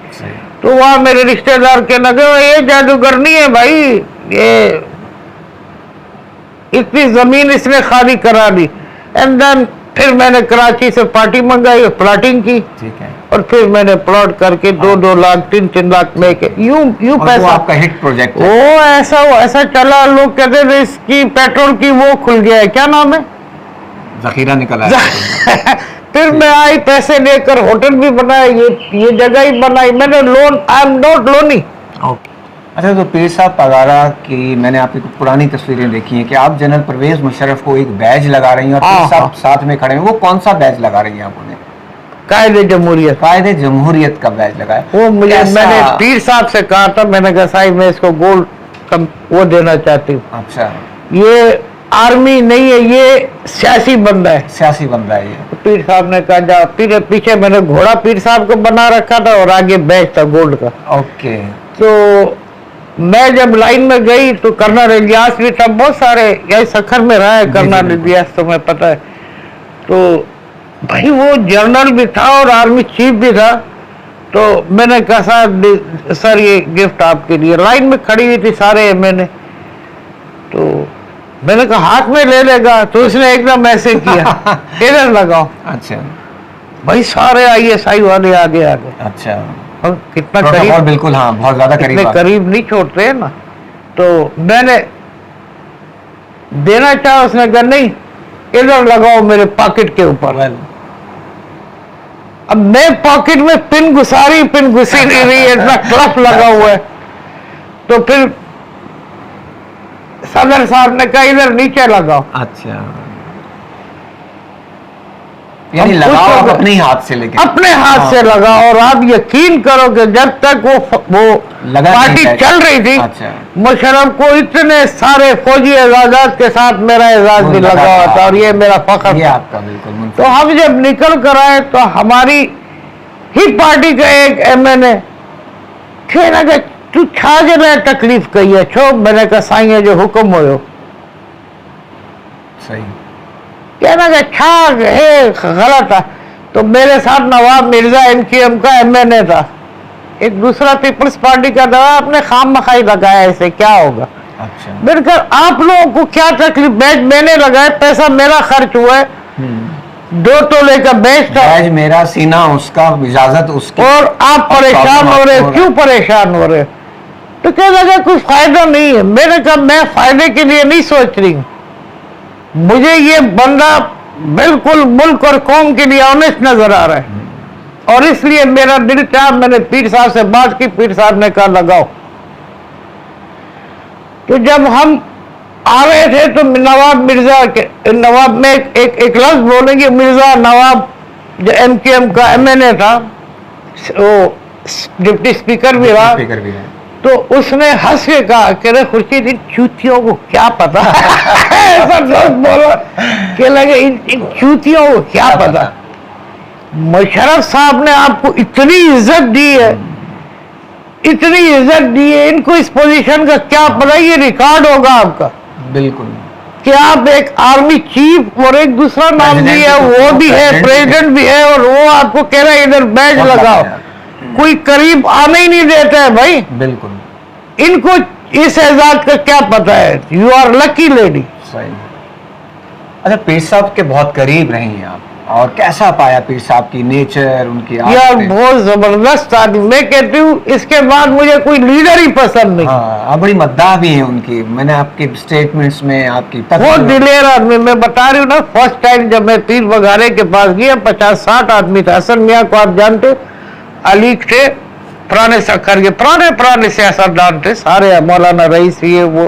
तो वहां मेरे रिश्तेदार के लगे ये जादूगरनी है भाई, ये इतनी जमीन इसने खाली करा दी। एंड देन फिर मैंने कराची से पार्टी मंगाई, प्लॉटिंग की। ठीक है। और फिर मैंने प्लॉट करके 2-2 लाख 3-3 लाख में के यूं पैसा, आपका हिट प्रोजेक्ट वो ऐसा चला। लोग कहते थे इसकी पेट्रोल की वो खुल गया है, क्या नाम है, जखीरा निकल आया। फिर मैं आई, पैसे लेकर होटल भी बनाया, ये जगह ही बनाई मैंने। Loan, I am not Loni. अच्छा, तो पीर साहब पगारा की मैंने आपकी कुछ पुरानी तस्वीरें देखी हैं कि आप जनरल परवेज मुशर्रफ को एक बैज लगा रही हैं और पीर साहब साथ में खड़े हैं। वो कौन सा बैज लगा रही हैं आपने? कायदे जमहूरियत। कायदे जमहूरियत का बैज लगाया। वो मुझे, मैंने पीर साहब से कहा था, मैंने कहा साहिब मैं इसको गोल्ड वो देना चाहती हूँ। अच्छा, ये आर्मी नहीं है, ये सियासी बंदा है। सियासी बंदा है ये। पीर साहब ने कहा जा, पीछे मैंने घोड़ा पीर साहब को बना रखा था और आगे बैज था गोल्ड का। ओके। तो मैं जब लाइन में गई तो कर्नल इलियास भी था, बहुत सारे, यही सखर में रहा है कर्नल इलियास, तो मैं पता है। तो भाई वो जनरल भी था और आर्मी चीफ भी था। तो मैंने कहा सर ये गिफ्ट आपके लिए। लाइन में खड़ी हुई थी सारे मैंने, तो मैंने कहा हाथ में ले लेगा, तो उसने एकदम ऐसे किया इधर लगाओ। अच्छा भाई सारे ISI वाले आगे आ गए। अच्छा, और कितना करीब, बिल्कुल, हाँ, बहुत ज्यादा करीब नहीं छोड़ते हैं ना। तो मैंने देना चाहा, उसने कहा नहीं इधर लगाओ मेरे पॉकेट के ऊपर। अब मैं पॉकेट में पिन घुसा रही, पिन घुसी नहीं रही, इतना क्लफ लगा हुआ है। तो फिर सदर साहब ने कहा इधर नीचे लगाओ। अच्छा, यानी लगाओ आप अपने हाथ से, लेके अपने हाथ से लगाओ। और आप यकीन करो कि जब तक वो पार्टी चल रही थी, अच्छा, मुशर्रफ को इतने सारे फौजी एजाजात के साथ मेरा एजाज भी लगा हुआ था और ये मेरा फख्र था आपका। बिल्कुल। तो हम जब निकल कर आए तो हमारी ही पार्टी का एक MNA कहना कि तू छा जने तकलीफ कही है छो। मैंने कहा साईं जो हुक्म हो। सही। कहना कि छा है गलत है। तो मेरे साथ नवाब मिर्जा MQM का MNA था, एक दूसरा पीपल्स पार्टी का दवा, आपने खाम मखाई लगाया, इसे क्या होगा। अच्छा, मेरे घर आप लोगों को क्या तकलीफ, बैच मैंने लगाया, पैसा मेरा खर्च हुआ है, 2 तोले का बैच था, बैच मेरा, सीना उसका, इजाजत उसकी, और आप परेशान हो रहे, क्यों परेशान हो रहे? तो क्या लगा कोई फायदा नहीं है। मैंने कहा मैं फायदे के लिए नहीं सोच रही हूं, मुझे ये बंदा बिल्कुल मुल्क और कौम के लिए ऑनेस्ट नजर आ रहा है, और इसलिए मेरा दिल चाहा, मैंने पीर साहब से बात की, पीर साहब ने कहा लगाओ। तो जब हम आ रहे थे तो नवाब मिर्जा के, नवाब में एक लफ्ज बोलेंगे, मिर्जा नवाब जो MKM का MNA था, वो डिप्टी स्पीकर भी रहा, तो उसने हंस के कहा कि रे खुर्शीद, इन चूतियों को क्या पता ऐसा दोस्त बोला कि लगे इन चूतियों को क्या पता। मुशर्रफ साहब ने आपको इतनी इज्जत दी है, इतनी इज्जत दी है, इनको इस पोजीशन का क्या पता, ये रिकॉर्ड होगा आपका। बिल्कुल, कि आप एक आर्मी चीफ और एक दूसरा नाम भी है, वो भी है, प्रेसिडेंट भी है, और वो आपको कह रहा है इधर बैज लगाओ, कोई करीब आने ही नहीं देता है भाई। बिल्कुल, इनको इस एजाज का क्या पता है। You are lucky lady. सही। अच्छा, पीर साहब के बहुत करीब रही हैं आप, और कैसा पाया पीर साहब की नेचर, उनकी यार बहुत जबरदस्त आदमी। मैं कहती हूँ इसके बाद मुझे कोई लीडर ही पसंद नहीं। हाँ, आप बड़ी मद्दाह भी हैं उनकी, मैंने आपके स्टेटमेंट्स में आपकी बहुत दिलेर आदमी। मैं बता रही हूँ ना, फर्स्ट टाइम जब मैं पीर वगारे के पास गया, 50-60 आदमी था। हसन मियाँ को आप जानते, अली थे, पुराने सखर के पुराने सियासतदान थे सारे, मौलाना रईस ये वो।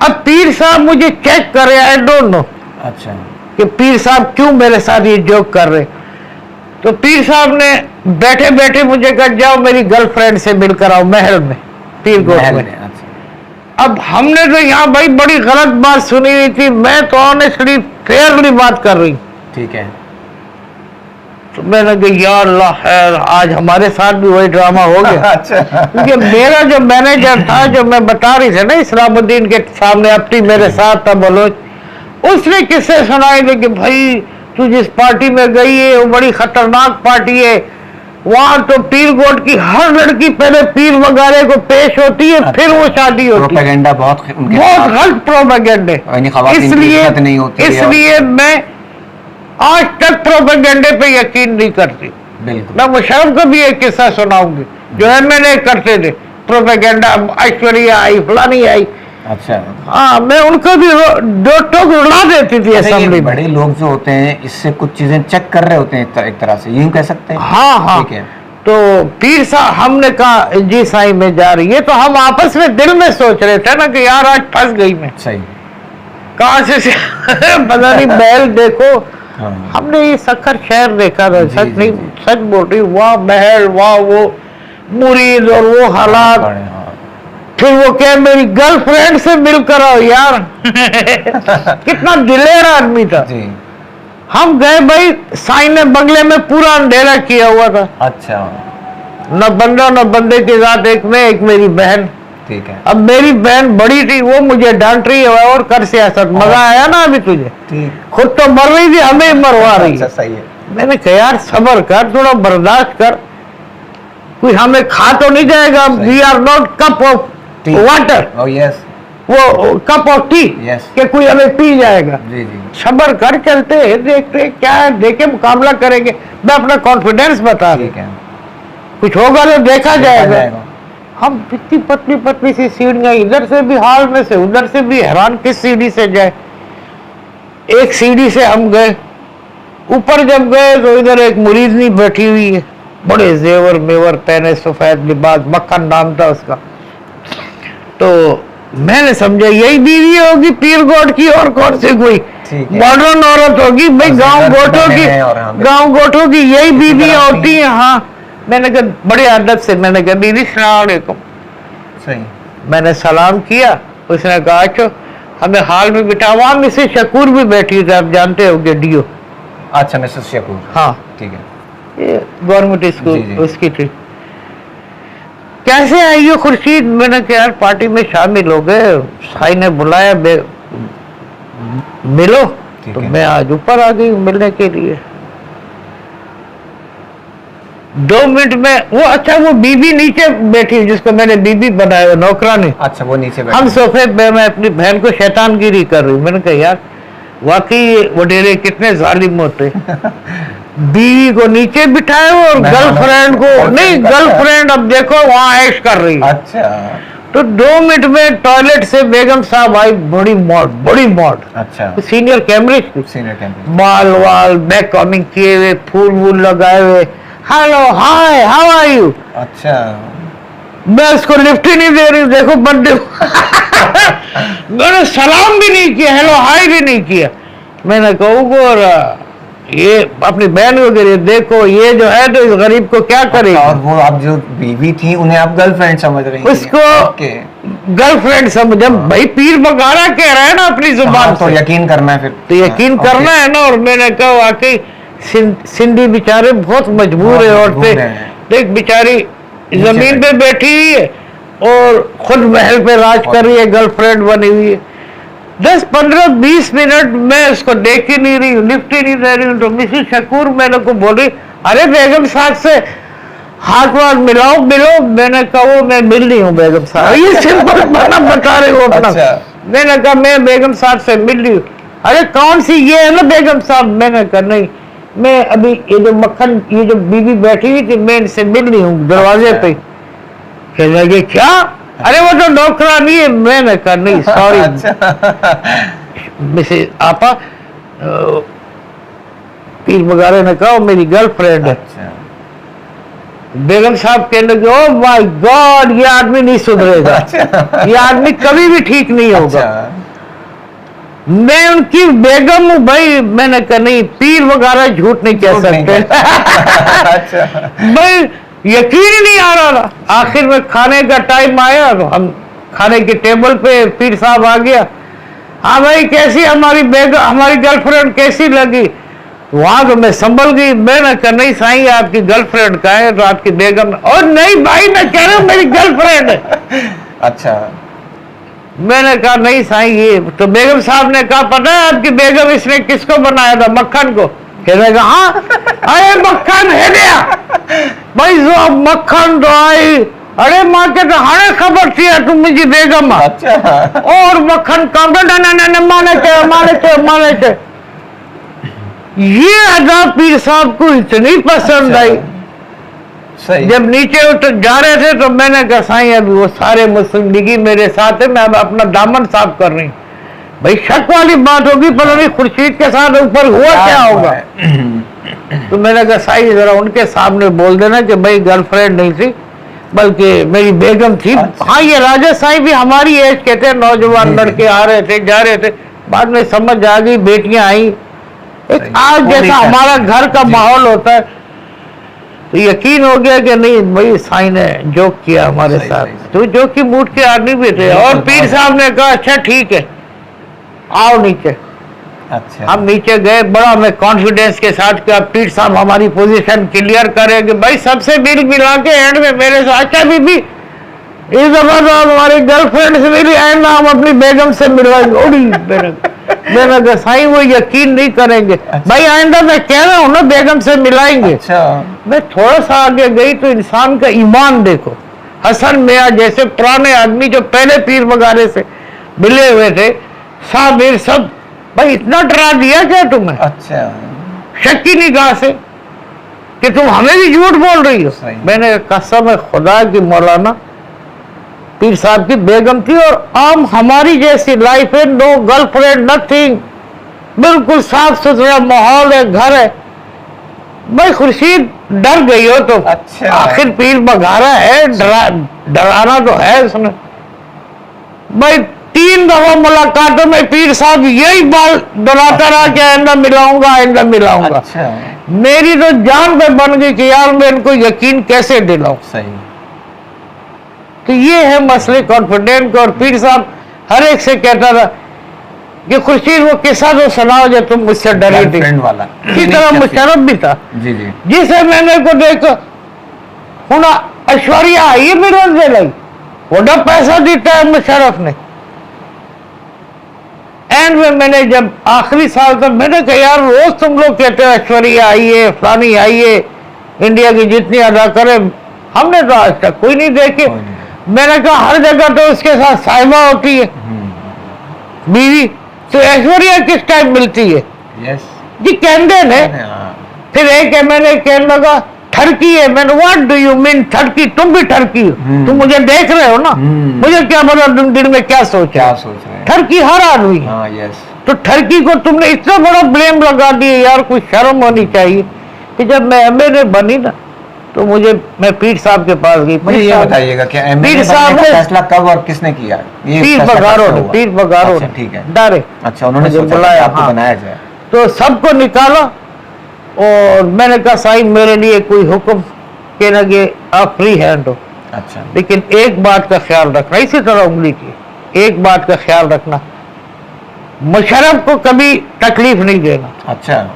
अब पीर साहब मुझे चेक कर रहे, आई डोंट नो अच्छा कि पीर साहब क्यों मेरे साथ ये जोक कर रहे। तो पीर साहब ने बैठे बैठे मुझे कहा जाओ मेरी गर्लफ्रेंड से मिलकर आओ महल में, पीरगोट में। अच्छा। अब हमने तो यहाँ भाई बड़ी गलत बात सुनी हुई थी, मैं तो ऑनेस्टली फेयरली बात कर रही। ठीक है। तो मैंने कहा या अल्लाह खैर, आज हमारे साथ भी वही ड्रामा हो गया। अच्छा। क्योंकि मेरा जो मैनेजर था, जो मैं बता रही थी ना इस्लामुद्दीन के सामने, अपनी मेरे साथ था बलोच, उसने किस्से सुनाए थे कि भाई तू जिस पार्टी में गई है वो बड़ी खतरनाक पार्टी है, वहां तो पीरगोट की हर लड़की पहले पीर वगारे को पेश होती है, फिर वो शादी होती है। प्रोपेगेंडा बहुत गलत प्रोपेगेंडे। इसलिए मैं आज तक प्रोपेगेंडे पे यकीन नहीं करती। बिल्कुल। मैं मुशर्रफ को भी एक किस्सा सुनाऊंगी जो MNA करते थे, प्रोपेगेंडा, ऐश्वर्या आई, फलानी आई। अच्छा। हाँ, मैं उनको भी दो टोक उड़ा देती थी असेंबली में। बड़े लोग जो होते हैं इससे कुछ चीजें चेक कर रहे होते हैं, एक तरह से यूं कह सकते हैं। हाँ हाँ। ठीक है। तो पीर साहब, हमने कहा जी साईं में जा रही है, तो हम आपस में दिल में सोच रहे थे ना कि यार आज फंस गई मैं। सही। कहाँ से पता नहीं महल देखो। हाँ। हमने ये सखर शहर देखा था, सच नहीं सच बोल रही, वहाँ महल, वहाँ वो मुरीद और वो हालात। फिर वो क्या मेरी गर्लफ्रेंड से मिलकर आओ यार। कितना दिलेर आदमी था जी। हम गए भाई, साईं ने बंगले में पूरा अंधेरा किया हुआ था। अच्छा। न बंदा न बंदे के साथ एक मैं, एक मेरी बहन। ठीक है। अब मेरी बहन बड़ी थी, वो मुझे डांट रही है और कर सियासत। मजा आया ना अभी तुझे? खुद तो मर रही थी, हमें मरवा रही है। सही है। मैंने कहा यार सब्र कर, थोड़ा बर्दाश्त कर, कोई हमें खा तो नहीं जाएगा। We are not cup of water. Oh, yes. वो कप ऑफ टी कि कोई हमें पी जाएगा। जी जी। सब्र कर, चलते हैं, देखते क्या है, देखे मुकाबला करेंगे। मैं अपना कॉन्फिडेंस बता रही हूं, कुछ होगा तो देखा जाएगा। हम इतनी पतली पतली सी सीढ़ियां, इधर से भी हाल में से, उधर से भी, हैरान किस सीढ़ी से जाए। एक सीढ़ी से हम गए ऊपर, जब गए तो इधर एक मुरीदनी बैठी हुई है, बड़े जेवर मेवर पहने, सफेद लिबास, मक्खन नाम था उसका। तो मैंने समझा यही बीवी होगी पीरगोट की, और कौन सी कोई मॉडर्न औरत होगी भाई। गांव गोठों की यही बीवी होती है। हाँ, मैंने कहा बड़े अदब से, मैंने कहा दीदी सलाम अलैकुम। सही। मैंने सलाम किया, उसने कहा अच्छा हमें हाल में बिठा। वहां मिसेस शकूर भी बैठी थी, आप जानते हो DO। अच्छा, मिसेस शकूर। हाँ ठीक है। ये गवर्नमेंट स्कूल उसकी थी। कैसे आई हो खुर्शीद? मैंने कहा यार पार्टी में शामिल हो गए, साईं ने बुलाया, मिलो। तो मैं आज ऊपर आ गई मिलने के लिए। 2 मिनट में वो, अच्छा वो बीबी नीचे बैठी जिसको मैंने बीबी बनाया, नौकरानी। अच्छा, वो नीचे बैठी। हम सोफे पे, मैं अपनी बहन को शैतानगिरी कर रही हूँ। मैंने कहा यार वाकई वडेरे कितने जालिम होते। बीवी को नीचे बिठाए और गर्लफ्रेंड को नहीं, गर्लफ्रेंड अब देखो वहां ऐश कर रही है। अच्छा। तो 2 मिनट में टॉयलेट से बेगम साहब आई, बड़ी मॉड। अच्छा, सीनियर कैमरे, बाल वाल बैक कॉमिंग किए हुए, फूल वूल लगाए हुए, hello hi how are you. अच्छा, मैं उसको लिफ्ट ही नहीं दे रही, देखो बर्थडे मैंने सलाम भी नहीं किया, हेलो हाय भी नहीं किया। मैंने कहा और ये अपनी बहन वगैरह देखो, ये जो है तो इस गरीब को क्या करेगा। और वो आप जो बीवी थी उन्हें आप गर्लफ्रेंड समझ रही थी? उसको गर्लफ्रेंड समझ, भाई पीर बगारा कह रहा है ना अपनी जुबान तो यकीन करना है फिर, तो यकीन करना है ना। और मैंने कहा वाकई सिंधी बेचारे बहुत मजबूर है, औरतें देख बेचारी जमीन पे बैठी हुई है और खुद महल पे राज कर रही है, गर्लफ्रेंड बनी हुई है। 10, 15, 20 मिनट मैं उसको देख ही नहीं रही हूँ, लिफ्ट ही नहीं दे रही हूँ। तो मिसेस शकूर मेरे को बोल रही, अरे बेगम साहब से हाथ वाथ मिलो। मैंने कहा वो मैं मिल रही हूँ बेगम साहब, ये सिंपल बता रहे हो अपना। मैंने कहा मैं बेगम साहब से मिल रही हूँ। अरे कौन सी, ये है ना बेगम साहब। मैंने कहा नहीं, मैं अभी ये जो मक्खन, ये जो बीवी बैठी हुई थी, मैं इनसे मिल रही हूँ दरवाजे पे। कहने लगे क्या? अरे वो तो नौकरानी है। मैंने कहा नहीं सॉरी मिसेस आपा, पीर वगैरह ने कहा मेरी गर्लफ्रेंड है। बेगम साहब कहने लगे ओ माय गॉड, ये आदमी नहीं सुधरेगा, ये आदमी कभी भी ठीक नहीं होगा। मैं उनकी बेगम हूँ भाई। मैंने कहा नहीं, पीर वगैरह झूठ नहीं कह सकते। भाई यकीन ही नहीं आ रहा था। आखिर में खाने का टाइम आया तो हम खाने के टेबल पे, पीर साहब आ गया। हाँ भाई कैसी हमारी बेगम, हमारी गर्लफ्रेंड कैसी लगी? वहां तो मैं संभल गई। मैंने कहा नहीं साईं, आपकी गर्लफ्रेंड का है तो आपकी बेगम। और नहीं भाई मैं कह रहा हूँ मेरी गर्लफ्रेंड है। अच्छा, मैंने कहा नहीं साईं ये तो। बेगम साहब ने कहा पता है आपकी बेगम इसने किसको बनाया था? मक्खन को। कहने लगा हाँ, अरे मक्खन है गया भाई, जो अब मक्खन तो आई। अरे माँ के तो हाणे खबर थी तुम मुझे बेगम। अच्छा, और मक्खन का माने थे। ये अदा पीर साहब को इतनी पसंद आई। सही। जब नीचे उतर जा रहे थे तो मैंने कहा साईं अभी वो सारे मुस्लिम लीगी मेरे साथ है, मैं अब अपना दामन साफ कर रही हूँ। भाई शक वाली बात होगी, पर अभी खुर्शीद के साथ ऊपर हुआ क्या होगा? तो मैंने कहा साईं जरा उनके सामने बोल देना कि भाई गर्लफ्रेंड नहीं थी बल्कि मेरी बेगम थी। हाँ ये राजा साईं भी हमारी एज के थे, नौजवान लड़के आ रहे थे जा रहे थे, बाद में समझ आ गई, बेटियां आई। आज जैसा हमारा घर का माहौल होता है तो यकीन हो गया कि नहीं भाई साईं ने जोक किया हमारे साथ। तो जो कि मूड के आदमी भी थे। और पीर साहब ने कहा अच्छा ठीक है आओ नीचे। अच्छा, हम नीचे गए, बड़ा मैं कॉन्फिडेंस के साथ कि अब पीर साहब हमारी पोजीशन क्लियर करेंगे। भाई सबसे बिल मिला के एंड में मेरे साथ अच्छा बीबी इस दफा तो हमारी गर्लफ्रेंड से मिली, एंड हम अपनी बेगम से मिलवाएंगे। मैंने कहा साईं वो यकीन नहीं करेंगे। अच्छा। भाई आइंदा मैं कह रहा हूँ ना बेगम से मिलाएंगे। अच्छा। मैं थोड़ा सा आगे गई तो इंसान का ईमान देखो। हसन मियाँ जैसे पुराने आदमी जो पहले पीर वगैरह से मिले हुए थे, साबिर सब, भाई इतना डरा दिया क्या तुम्हें? अच्छा, शक की निगाह से कि तुम हमें भी झूठ बोल रही हो। मैंने कसम है खुदा की मौलाना पीर साहब की बेगम थी और आम हमारी जैसी लाइफ है, नो गर्लफ्रेंड नथिंग, बिल्कुल साफ सुथरा माहौल है, घर है। भाई खुर्शीद डर गई हो तो। अच्छा। आखिर पीर बघारा है, डराना तो है उसने। भाई 3 दफा मुलाकातों में पीर साहब यही बात दोहराता रहा कि आइंदा मिलाऊंगा आइंदा मिलाऊंगा। अच्छा। मेरी तो जान पे बन गई कि यार मैं इनको यकीन कैसे दिलाऊं। सही। तो ये है मसले कॉन्फिडेंट का। और पीर साहब हर एक से कहता था कि खुर्शीद वो किस्सा तो सुनाओ जो तुम मुझसे डरी थी वाला। इसी तरह मुशर्रफ भी था। जी जी। जिसे मैंने को देखा हुना ऐश्वर्या आई मेरे से लगी, बड़ा पैसा देता है मुशर्रफ ने। एंड में मैंने जब आखिरी साल तक मैंने कहा यार रोज तुम लोग कहते हो ऐश्वर्या आई है फलानी आई है, इंडिया की जितनी अदा करे, हमने तो आज तक कोई नहीं देखे। मैंने कहा हर जगह तो उसके साथ साहिबा होती है बीवी, तो ऐश्वर्या किस टाइम मिलती है? यस जी कैंडन है। फिर एक है मैंने कहने लगा ठरकी है। मैंने व्हाट डू यू मीन ठरकी? तुम भी ठरकी हो, तुम मुझे देख रहे हो ना, मुझे क्या पता तुम दिल में क्या सोच रहे हैं। ठरकी हर आदमी है। हाँ, यस। तो ठरकी को तुमने इतना बड़ा ब्लेम लगा दिया यार, कुछ शर्म होनी चाहिए। कि जब मैं एमएलए बनी ना तो मैं पीर साहब के पास गई। मुझे ये बताइएगा कि एमएलए बनने का फैसला कब और किसने किया? ये पीर बगारो अच्छा, ठीक है। डायरेक्ट अच्छा, उन्होंने बुलाया, आपको बनाया जाए। तो सबको निकाला और मैंने कहा साईं मेरे लिए कोई हुक्म के लगे, आप फ्री हैंड हो। अच्छा, लेकिन एक बात का ख्याल रखना, इसी तरह उंगली की एक बात का ख्याल रखना, मुशर्रफ को कभी तकलीफ नहीं देना। अच्छा।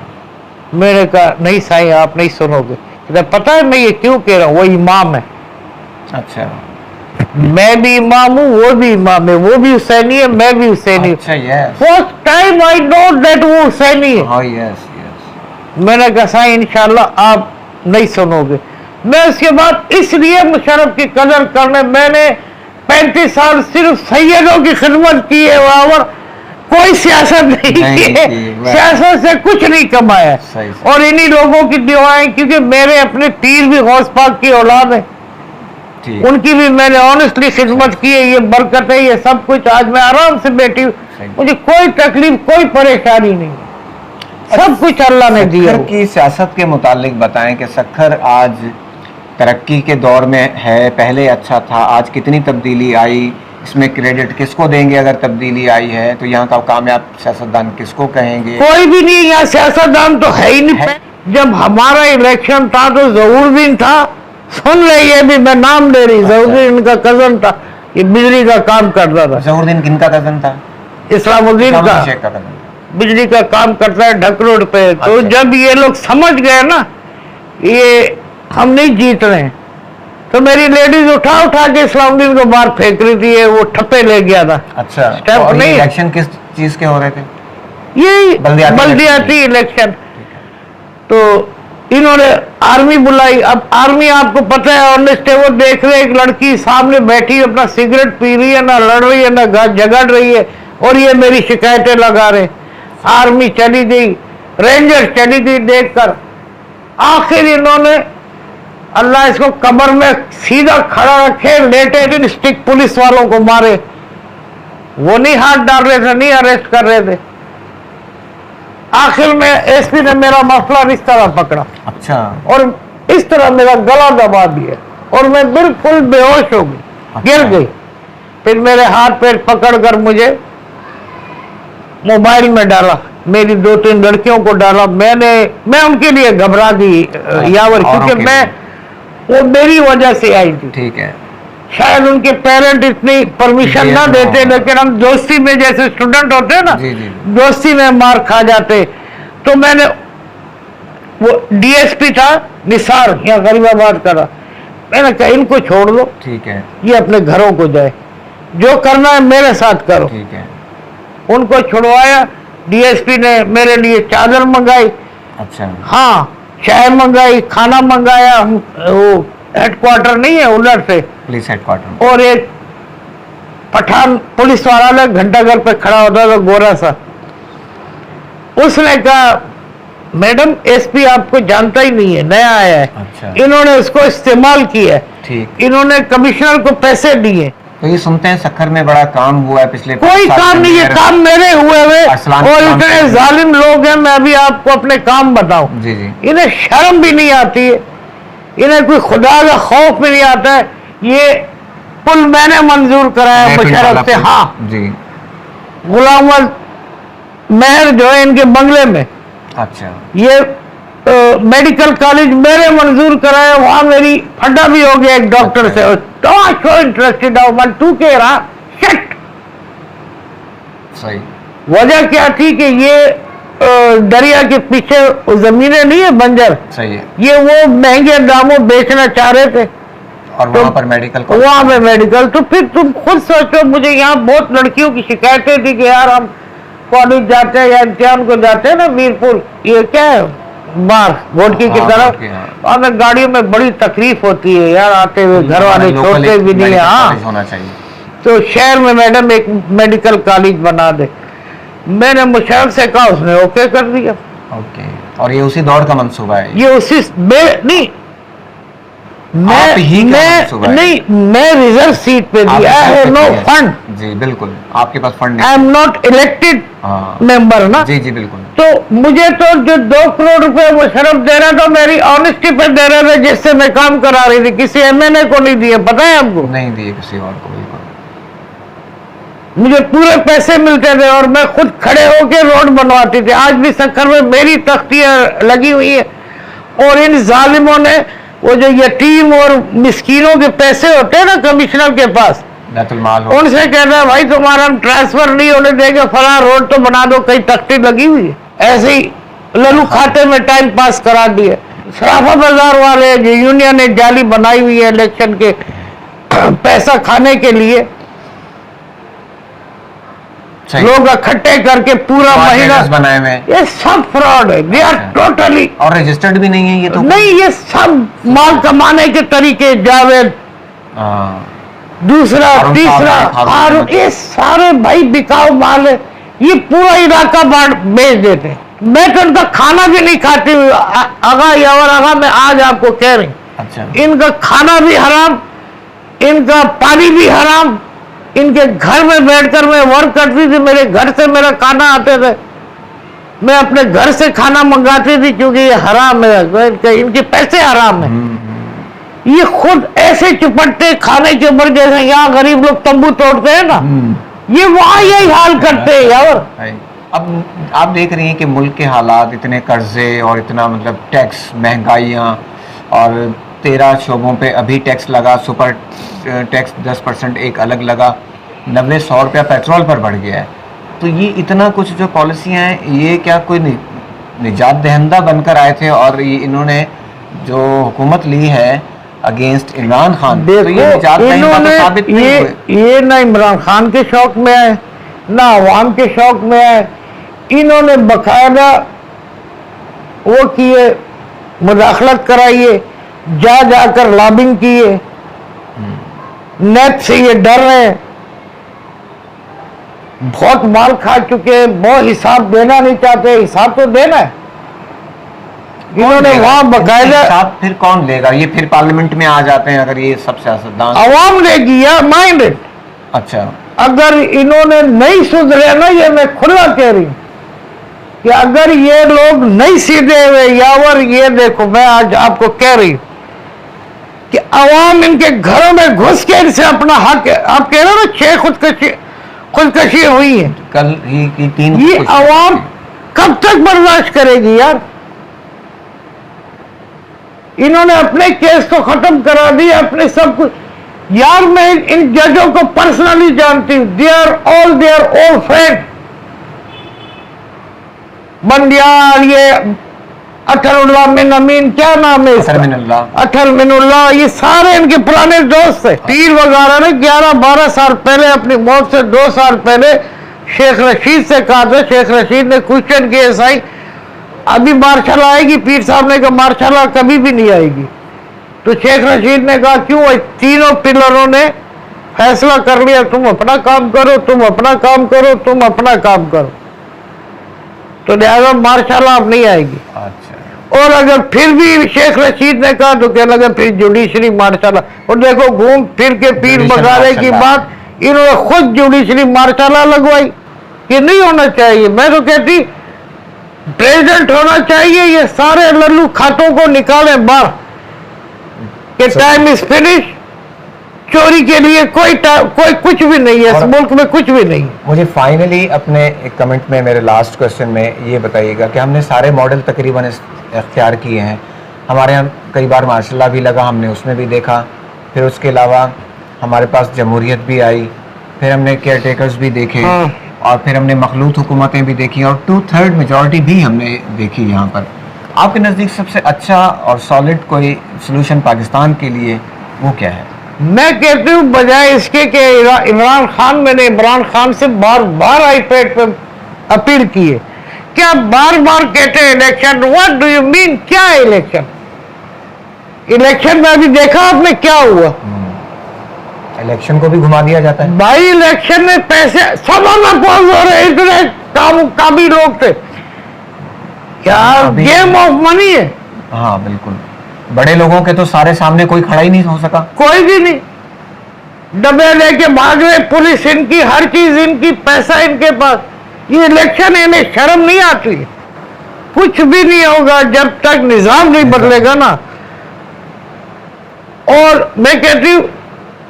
मैंने कहा नहीं साईं आप नहीं सुनोगे। पता है मैं ये क्यों कह रहा हूँ? वो इमाम है। अच्छा। मैं भी इमाम हूँ, वो भी इमाम है, वो भी हुसैनी है, मैं भी हुसैनी हूँ। अच्छा, yes. First time I know that वो हुसैनी है। हाँ, यस, यस। मैंने कहा साईं इंशाल्लाह आप नहीं सुनोगे। मैं उसके बाद इसलिए मुशर्रफ की कदर करने, मैंने 35 साल सिर्फ सैयदों की खिदमत की है, वहां पर कोई सियासत नहीं की है, सियासत से कुछ नहीं कमाया। और इन्हीं लोगों की दुआएं, क्योंकि मेरे अपने पीर भी गौस पाक की औलाद है, उनकी भी मैंने ऑनेस्टली खिदमत की है। ये बरकत है, ये सब कुछ। आज मैं आराम से बैठी हूँ, मुझे कोई तकलीफ कोई परेशानी नहीं, सब कुछ अल्लाह ने दिया। सक्खर की सियासत के मुतालिक बताएं कि सक्खर आज तरक्की के दौर में है, पहले अच्छा था, आज कितनी तब्दीली आई? इसमें क्रेडिट किसको देंगे? अगर तब्दीली आई है तो यहाँ का कामयाब सियासतदान किसको कहेंगे? कोई भी नहीं, यहाँ सियासतदान तो है ही नहीं है। जब हमारा इलेक्शन था तो ज़हूरुद्दीन था, सुन ले, ये भी मैं नाम ले रही, ज़हूरुद्दीन का कजन था, ये बिजली का काम करता था। ज़हूरुद्दीन किनका कजन था? इस्लामुद्दीन का कजन। बिजली का काम करता है ढक रोड पे। तो जब ये लोग समझ गए ना ये हम नहीं जीत रहे हैं, तो मेरी लेडीज उठा के इस्लामुद्दीन को बाहर फेंक रही थी, वो ठप्पे ले गया था। अच्छा, और नहीं, इलेक्शन किस चीज के हो रहे थे? ये बल्दियाती इलेक्शन। तो इन्होंने आर्मी बुलाई। अब आर्मी आपको पता है ऑनेस्ट है, वो देख रहे एक लड़की सामने बैठी अपना सिगरेट पी रही है, ना लड़ रही है ना झगड़ रही है, और ये मेरी शिकायतें लगा रहे। आर्मी चली गई, रेंजर चली गई देखकर। आखिर इन्होंने अल्लाह इसको कब्र में सीधा खड़ा रखे, लेटे दिन स्टिक पुलिस वालों को मारे। वो नहीं हाथ डाल रहे थे, नहीं अरेस्ट कर रहे थे। आखिर में एसपी ने मेरा मफलर इस तरह पकड़ा। अच्छा। और इस तरह मेरा गला दबा दिया और मैं बिल्कुल बेहोश हो गई। अच्छा। गिर गई। फिर मेरे हाथ पैर पकड़कर मुझे मोबाइल में डाला, मेरी 2-3 लड़कियों को डाला। मैं उनके लिए घबरा गई यावर, क्योंकि वो मेरी वजह से आई थी। ठीक है। शायद उनके पेरेंट इतनी परमिशन ना देते, लेकिन हम दोस्ती में जैसे स्टूडेंट होते हैं ना, दोस्ती में मार खा जाते। तो मैंने, वो डीएसपी था निसार, यहाँ गरीबाबाद का था, मैंने कहा इनको छोड़ दो, ठीक है, ये अपने घरों को जाए, जो करना है मेरे साथ करो। ठीक है। उनको छुड़वाया। डीएसपी ने मेरे लिए चादर मंगाई। अच्छा। हाँ, चाय मंगाई, खाना मंगाया। वो हेडक्वार्टर नहीं है उधर से, पुलिस हेडक्वार्टर। और एक पठान पुलिस वाला घंटा घर पे खड़ा होता था, गोरा सा, उसने कहा मैडम एसपी आपको जानता ही नहीं है, नया आया है। अच्छा। इन्होंने उसको इस्तेमाल किया। ठीक। इन्होंने कमिश्नर को पैसे दिए। तो ये सुनते हैं सक्खर में बड़ा काम हुआ है पिछले, कोई काम नहीं, ये काम मेरे हुए और इतने जालिम लोग हैं। मैं अभी आपको अपने काम बताऊं, जी जी, इन्हें शर्म भी नहीं आती है, इन्हें कोई खुदा का खौफ भी नहीं आता है। ये पुल मैंने मंजूर कराया मुशर्रफ से। हाँ जी। गुलाम महर जो है इनके बंगले में। अच्छा। ये मेडिकल कॉलेज मेरे मंजूर कराया, वहां मेरी फड्डा भी हो गया एक डॉक्टर से। सो इंटरेस्टेड तू कह रहा शट। सही। वजह क्या थी कि ये दरिया के पीछे जमीनें नहीं है बंजर, सही है, ये वो महंगे दामों बेचना चाह रहे थे, और वहां पर मेडिकल, वहां पे मेडिकल। तो फिर तुम खुद सोचो, मुझे यहाँ बहुत लड़कियों की शिकायतें थी कि यार हम कॉलेज जाते हैं या इम्तिहान को जाते हैं ना मीरपुर, ये क्या है बार घोटकी की तरफ, और मैं गाड़ियों में बड़ी तकलीफ होती है यार आते हुए, घर वाले छोड़ते भी नहीं है। हाँ, होना चाहिए। तो शहर में मैडम एक मेडिकल कॉलेज बना दे। मैंने मुशर्रफ से कहा, उसने ओके कर दिया। ओके। और ये उसी दौर का मंसूबा है? ये उसी नहीं, आप ही का मनसूबा है। नहीं, मैं रिजर्व सीट पे आप दिया है, रिजर्व नो पे दिया है। फंड। जी बिल्कुल, आपके पास फंड आई नहीं। एम नॉट इलेक्टेड हाँ मेंबर ना। जी जी बिल्कुल। तो मुझे तो जो 2 करोड़ रुपए मुशर्रफ दे रहा था, मेरी ऑनेस्टी पे दे रहे थे, जिससे मैं काम करा रही थी, किसी एमएनए को नहीं दिए, पता है आपको? नहीं दिए किसी और को, बिल्कुल। मुझे पूरे पैसे मिलते थे और मैं खुद खड़े होके रोड बनवाती थी। आज भी सक्खर में मेरी तख्तियां लगी हुई है। और इन जालिमों ने वो जो यतीम और मिस्कीनों के पैसे होते हैं ना कमिश्नर के पास, बैतुल माल हो। उनसे कहता है भाई तुम्हारा हम ट्रांसफर नहीं होने देंगे, फला रोड तो बना दो, कई तख्ती लगी हुई है। ऐसे ही लल्लू खाते में टाइम पास करा दिए। सराफा बाजार वाले जो यूनियन ने जाली बनाई हुई है इलेक्शन के पैसा खाने के लिए, लोग इकट्ठे करके पूरा महीना बनाए हुए, ये सब फ्रॉड है। दे आर टोटली, और रजिस्टर्ड भी नहीं है ये तो। नहीं, ये सब माल कमाने के तरीके। जावेद दूसरा, तीसरा, और ये सारे भाई बिकाऊ माल है। ये पूरा इलाका बेच देते हैं। मैं तो इनका खाना भी नहीं खाती हूँ आगा यावर आगा, मैं आज आपको कह रही। अच्छा, इनका खाना भी हराम, इनका पानी भी हराम। इनके घर में बैठकर मैं वर्क करती थी, मेरे घर से मेरा खाना आते थे, मैं अपने घर से खाना मंगाती थी, क्योंकि ये हराम है, इनके पैसे हराम है। ये खुद ऐसे चिपटते खाने के ऊपर, जैसे यहाँ गरीब लोग तंबू तोड़ते हैं ना, ये वहां यही हाल करते हैं यार। अब आप देख रही हैं कि मुल्क के हालात, इतने कर्जे और इतना मतलब टैक्स, महंगाइयाँ, और 13 शोबों पे अभी टैक्स लगा, सुपर टैक्स 10% एक अलग लगा, 90-100 रुपया पेट्रोल पर बढ़ गया है। तो ये इतना कुछ जो पॉलिसियाँ हैं, ये क्या कोई निजात दहिंदा बनकर आए थे, और ये इन्होंने जो हुकूमत ली है अगेंस्ट इमरान खान, तो ये निजात दहिंदा तो साबित नहीं हुए। ये ना इमरान खान के शौक में आए, ना अवाम के शौक में आए। इन्होंने बकायदा वो किए, मुदाखलत कराइए, जाकर लॉबिंग किए, नेट से ये डर रहे हैं, बहुत माल खा चुके हैं, बहुत हिसाब देना नहीं चाहते। हिसाब तो देना है। इन्होंने वहां बकायदा, हिसाब फिर कौन लेगा? ये फिर पार्लियामेंट में आ जाते हैं अगर ये सब सियासतदान, अवाम लेगी या माइंड इट। अच्छा, अगर इन्होंने नहीं सुधरे ना, ये मैं खुला कह रही हूं कि अगर ये लोग नहीं सीधे हुए यावर, ये देखो मैं आज आपको कह रही हूं कि अवाम इनके घरों में घुस के इनसे अपना हक, आप कह रहे हो ना 6 खुदकशी हुई है कल ही की 3। ये अवाम कब तक बर्दाश्त करेगी यार? इन्होंने अपने केस को खत्म करा दिया, अपने सब कुछ। यार मैं इन जजों को पर्सनली जानती हूँ, they are all their old friend. बंदियार, ये अठरुल्लाह मिन अमीन, क्या नाम है इसका? अठर मिनुल्लाह, ये सारे इनके पुराने दोस्त थे। पीर वगैरह ने 11-12 साल पहले, अपनी मौत से 2 साल पहले, शेख रशीद से कहा था। शेख रशीद ने क्वेश्चन किया, साईं अभी मार्शल आएगी? पीर साहब ने कहा मार्शल कभी भी नहीं आएगी। तो शेख रशीद ने कहा क्यों? तीनों पिलरों ने फैसला कर लिया, तुम अपना काम करो, तुम अपना काम करो, तुम अपना काम करो, तो लिहाजा मार्शल अब नहीं आएगी। अच्छा। और अगर फिर भी शेख रशीद ने कहा तो कहने लगे फिर जुडिशरी मार्शल। और देखो घूम फिर के पीर बगारे की बात, इन्होंने खुद जुडिशरी मार्शल लगवाई कि नहीं होना चाहिए। मैं तो कहती प्रेसिडेंट होना चाहिए, ये सारे लल्लू खातों को निकालें बाहर कि टाइम इज फिनिश। चोरी के लिए कोई कुछ भी नहीं है, इस मुल्क में कुछ भी नहीं। मुझे फाइनली अपने एक कमेंट में, मेरे लास्ट क्वेश्चन में ये बताइएगा कि हमने सारे मॉडल तकरीबन इख्तियार किए हैं। हमारे यहाँ कई बार मार्शल लॉ भी लगा, हमने उसमें भी देखा। फिर उसके अलावा हमारे पास जमहूरियत भी आई, फिर हमने केयर टेकर्स भी देखे, और फिर हमने मखलूत हुकूमतें भी देखी, और 2/3 मेजॉरिटी भी हमने देखी। यहाँ पर आपके नज़दीक सबसे अच्छा और सॉलिड कोई सलूशन पाकिस्तान के लिए वो क्या है? मैं कहती हूँ बजाय इसके कि इमरान खान, मैंने इमरान खान से बार आईपैड पे अपील की है। क्या बार कहते हैं election, what do you mean? क्या है इलेक्शन? इलेक्शन में अभी देखा आपने क्या हुआ? इलेक्शन को भी घुमा दिया जाता है भाई। इलेक्शन में पैसे सब अपोज हो रहे, इतने काबिल लोग थे। क्या गेम ऑफ मनी है? हाँ बिल्कुल। बड़े लोगों के तो सारे सामने कोई खड़ा ही नहीं हो सका। कोई भी नहीं, डब्बे लेके भाग रहे, पुलिस इनकी, हर चीज इनकी, पैसा इनके पास। ये इलेक्शन, इन्हें शर्म नहीं आती। कुछ भी नहीं होगा जब तक निजाम नहीं बदलेगा ना। और मैं कहती हूँ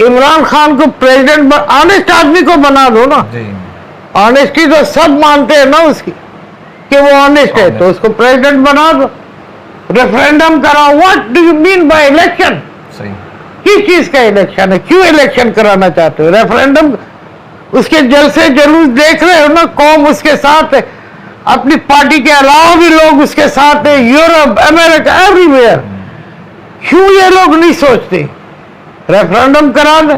इमरान खान को प्रेसिडेंट, ऑनेस्ट आदमी को बना दो ना। ऑनेस्टी तो सब मानते हैं ना उसकी, कि वो ऑनेस्ट है, तो उसको प्रेसिडेंट बना दो। रेफरेंडम कराओ। What do you mean by election? सही, किस चीज का इलेक्शन है? क्यों इलेक्शन कराना चाहते हो? रेफरेंडम, उसके जलसे जुलूस देख रहे हो ना, कौम उसके साथ है, अपनी पार्टी के अलावा भी लोग उसके साथ है, यूरोप, अमेरिका, एवरीवेयर। क्यों ये लोग नहीं सोचते रेफरेंडम करा दे?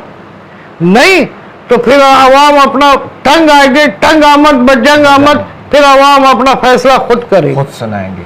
नहीं तो फिर आवाम अपना तंग आएंगे, तंग आमद बजंग आमद, फिर आवाम अपना फैसला खुद करे, खुद सुनाएंगे।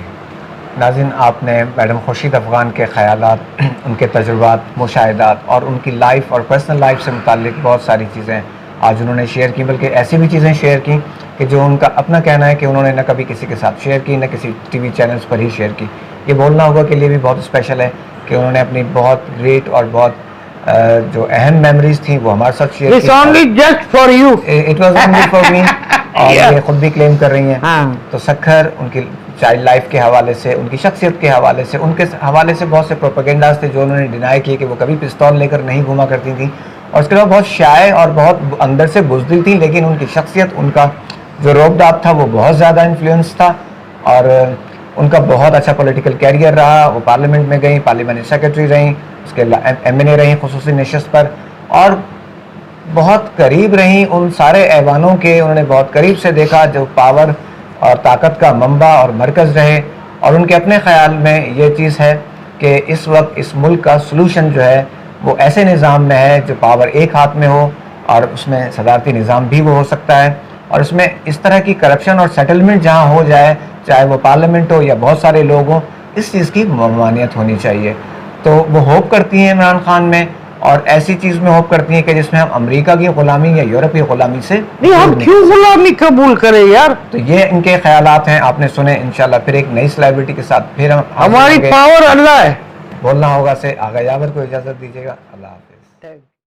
नाज़रीन, आपने मैडम खुर्शीद अफ़गान के ख़यालात, उनके तजुर्बात, मुशाहिदात और उनकी लाइफ और पर्सनल लाइफ से मुतालिक बहुत सारी चीज़ें आज उन्होंने शेयर की, बल्कि ऐसी भी चीज़ें शेयर की कि जो उनका अपना कहना है कि उन्होंने न कभी किसी के साथ शेयर की, न किसी टीवी चैनल्स पर ही शेयर की। ये बोलना होगा के लिए भी बहुत स्पेशल है कि उन्होंने अपनी बहुत ग्रेट और बहुत जो अहम मेमोरीज थी वो हमारे साथ शेयर की। It's only just for you. It was only for me। और ये खुद भी क्लेम कर रही हैं। हाँ। तो सखर उनकी चाइल्ड लाइफ के हवाले से, उनकी शख्सियत के हवाले से, उनके हवाले से बहुत से प्रोपेगेंडाज थे जो उन्होंने डिनाई किए कि वो कभी पिस्तौल लेकर नहीं घुमा करती थी, और उसके अलावा बहुत शाय और बहुत अंदर से बुज़दिल थी, लेकिन उनकी शख्सियत, उनका जो रोब-दाब था वो बहुत ज़्यादा इन्फ्लुएंस था। और उनका बहुत अच्छा पॉलिटिकल कैरियर रहा। वो पार्लियामेंट में गई, पार्लियामेंट्री सेक्रेटरी रहीं, उसके MNA रहीं खुसूसी नशस्त पर, और बहुत करीब रहीं उन सारे ऐवानों के। उन्होंने बहुत करीब से देखा जो पावर और ताकत का मंबा और मरकज़ रहे। और उनके अपने ख़्याल में ये चीज़ है कि इस वक्त इस मुल्क का सलूशन जो है वो ऐसे निज़ाम में है जो पावर एक हाथ में हो, और उसमें सदारती निज़ाम भी वो हो सकता है, और उसमें इस तरह की करप्शन और सेटलमेंट जहाँ हो जाए, चाहे वो पार्लियामेंट हो या बहुत सारे लोग हों, इस चीज़ की ममानियत होनी चाहिए। तो वो होप करती हैं इमरान खान में, और ऐसी चीज़ में होप करती हैं कि जिसमें हम अमेरिका की ग़ुलामी या यूरोप की ग़ुलामी से नहीं, हम क्यों गुलामी कबूल करें यार? तो ये इनके ख्यालात हैं, आपने सुने। इंशाल्लाह फिर एक नई सेलिब्रिटी के साथ फिर हम हमारी पावर अल्लाह है। बोलना होगा से आगा यावर को इजाज़त दीजिएगा। अल्लाह हाफ़िज़।